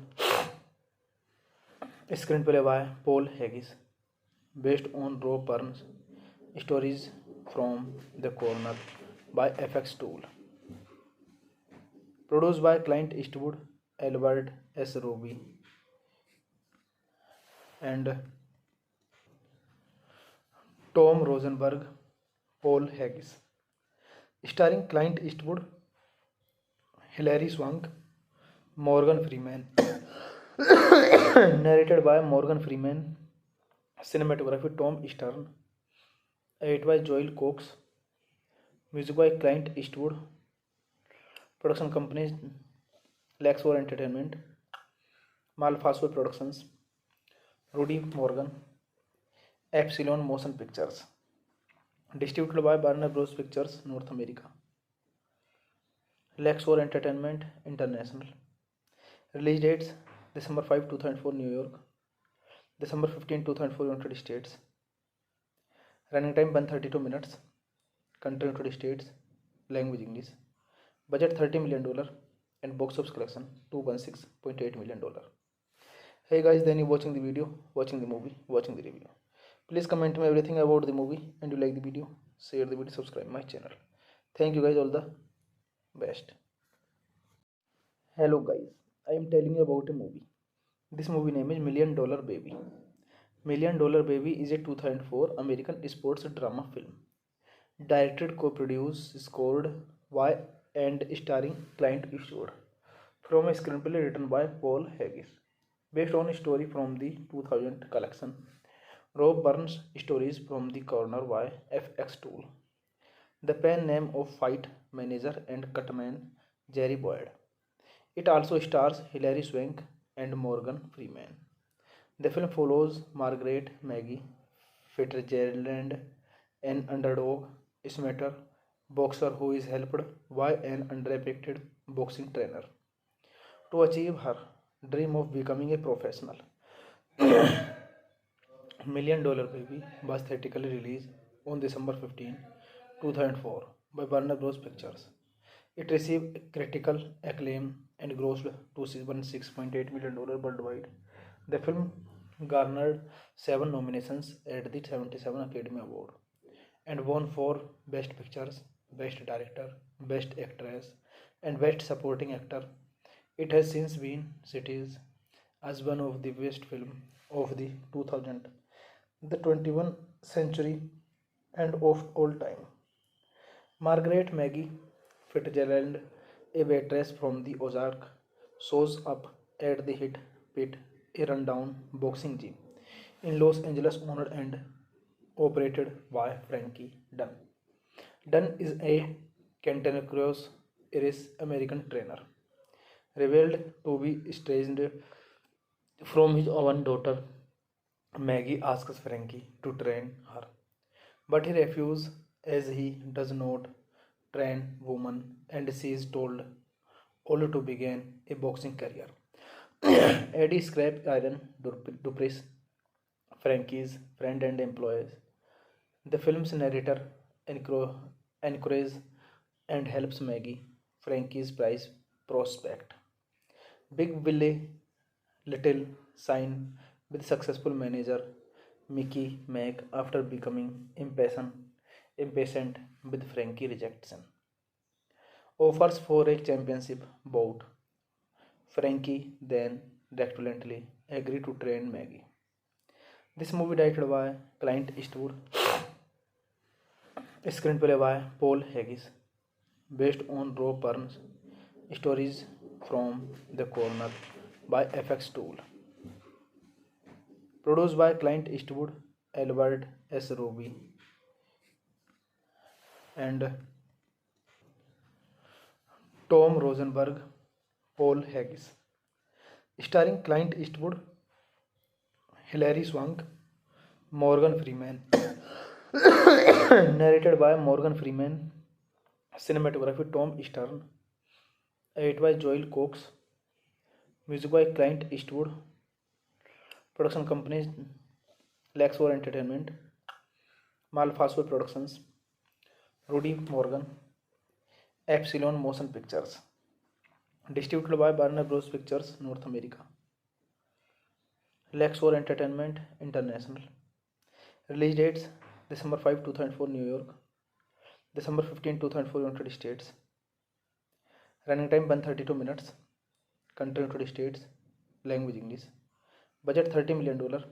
screenplay by Paul Haggis, based on Rob Burns stories from The Corner by FX Tool. Produced by Clint Eastwood, Albert S. Roby, and Tom Rosenberg, Paul Haggis. Starring Clint Eastwood, Hilary Swank, Morgan Freeman. Narrated by Morgan Freeman. Cinematography Tom Stern. Edited by Joel Cox. Music by Clint Eastwood. Production companies Lexor Entertainment, Malfasco Productions, Rudy Morgan, Epsilon Motion Pictures. Distributed by Warner Bros. Pictures, North America. Lexor Entertainment International. Release dates December 5, 2004 New York, December 15, 2004, United States. Running time 132 minutes. Country United States. Language English. Budget $30 million and box office collection $216.8 million. Hey guys, then you watching the video, watching the movie, watching the review. Please comment me everything about the movie, and you like the video, share the video, subscribe my channel. Thank you guys, all the best. Hello guys, I am telling you about a movie. This movie name is Million Dollar Baby. Million Dollar Baby is a 2004 American sports drama film. Directed, co-produced, scored by and starring Clint Eastwood. From a screenplay written by Paul Haggis. Based on a story from the 2000 collection. Rob Burns stories from the corner by FX Tool. The pen name of fight manager and cutman Jerry Boyd. It also stars Hilary Swank and Morgan Freeman. The film follows Margaret Maggie Fitzgerald, an underdog amateur boxer who is helped by an underrated boxing trainer to achieve her dream of becoming a professional. Million Dollar Baby was theatrically released on December 15, 2004 by Warner Bros. Pictures. It received critical acclaim and grossed $216.8 million worldwide. The film garnered 7 nominations at the 77 Academy Award and won for Best Pictures, Best Director, Best Actress, and Best Supporting Actor. It has since been cited as one of the best films of the 2000, the 21st century, and of all time. Margaret Maggie Fitzgerald, a waitress from the Ozark, shows up at the hit pit, a rundown boxing gym in Los Angeles, owned and operated by Frankie Dunn. Dunn is a cantankerous Irish American trainer, revealed to be estranged from his own daughter. Maggie asks Frankie to train her, but he refuses as he does not train women and she is told only to begin a boxing career. Eddie Scrap Iron Dupree, Frankie's friend and employee, the film's narrator, encourages and helps Maggie, Frankie's prize prospect. Big Willie Little sign with successful manager Mickey Mack after becoming impatient with Frankie rejection. Offers for a championship bout. Frankie then reluctantly agreed to train Maggie. This movie directed by Clint Eastwood, screenplay by Paul Haggis, based on Rob Burns stories from The Corner by FX Tool. Produced by Clint Eastwood, Albert S. Roby, and Tom Rosenberg, Paul Haggis. Starring Clint Eastwood, Hilary Swank, Morgan Freeman. Narrated by Morgan Freeman. Cinematography Tom Stern. Edited by Joel Cox. Music by Clint Eastwood. Production companies Lexor Entertainment, Malfasco Productions, Rudy Morgan, Epsilon Motion Pictures. Distributed by Warner Bros. Pictures North America. Lexor Entertainment International. Release dates December 5, 2004 New York, December 15, 2004 United States. Running time 132 minutes. Country United States. Language English. Budget $30 million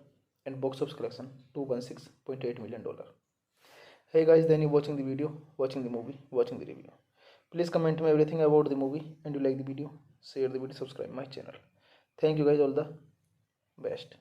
and box office collection $216.8 million. Hey guys, then you watching the video, watching the movie, watching the review. Please comment me everything about the movie, and you like the video, share the video, subscribe my channel. Thank you guys, all the best.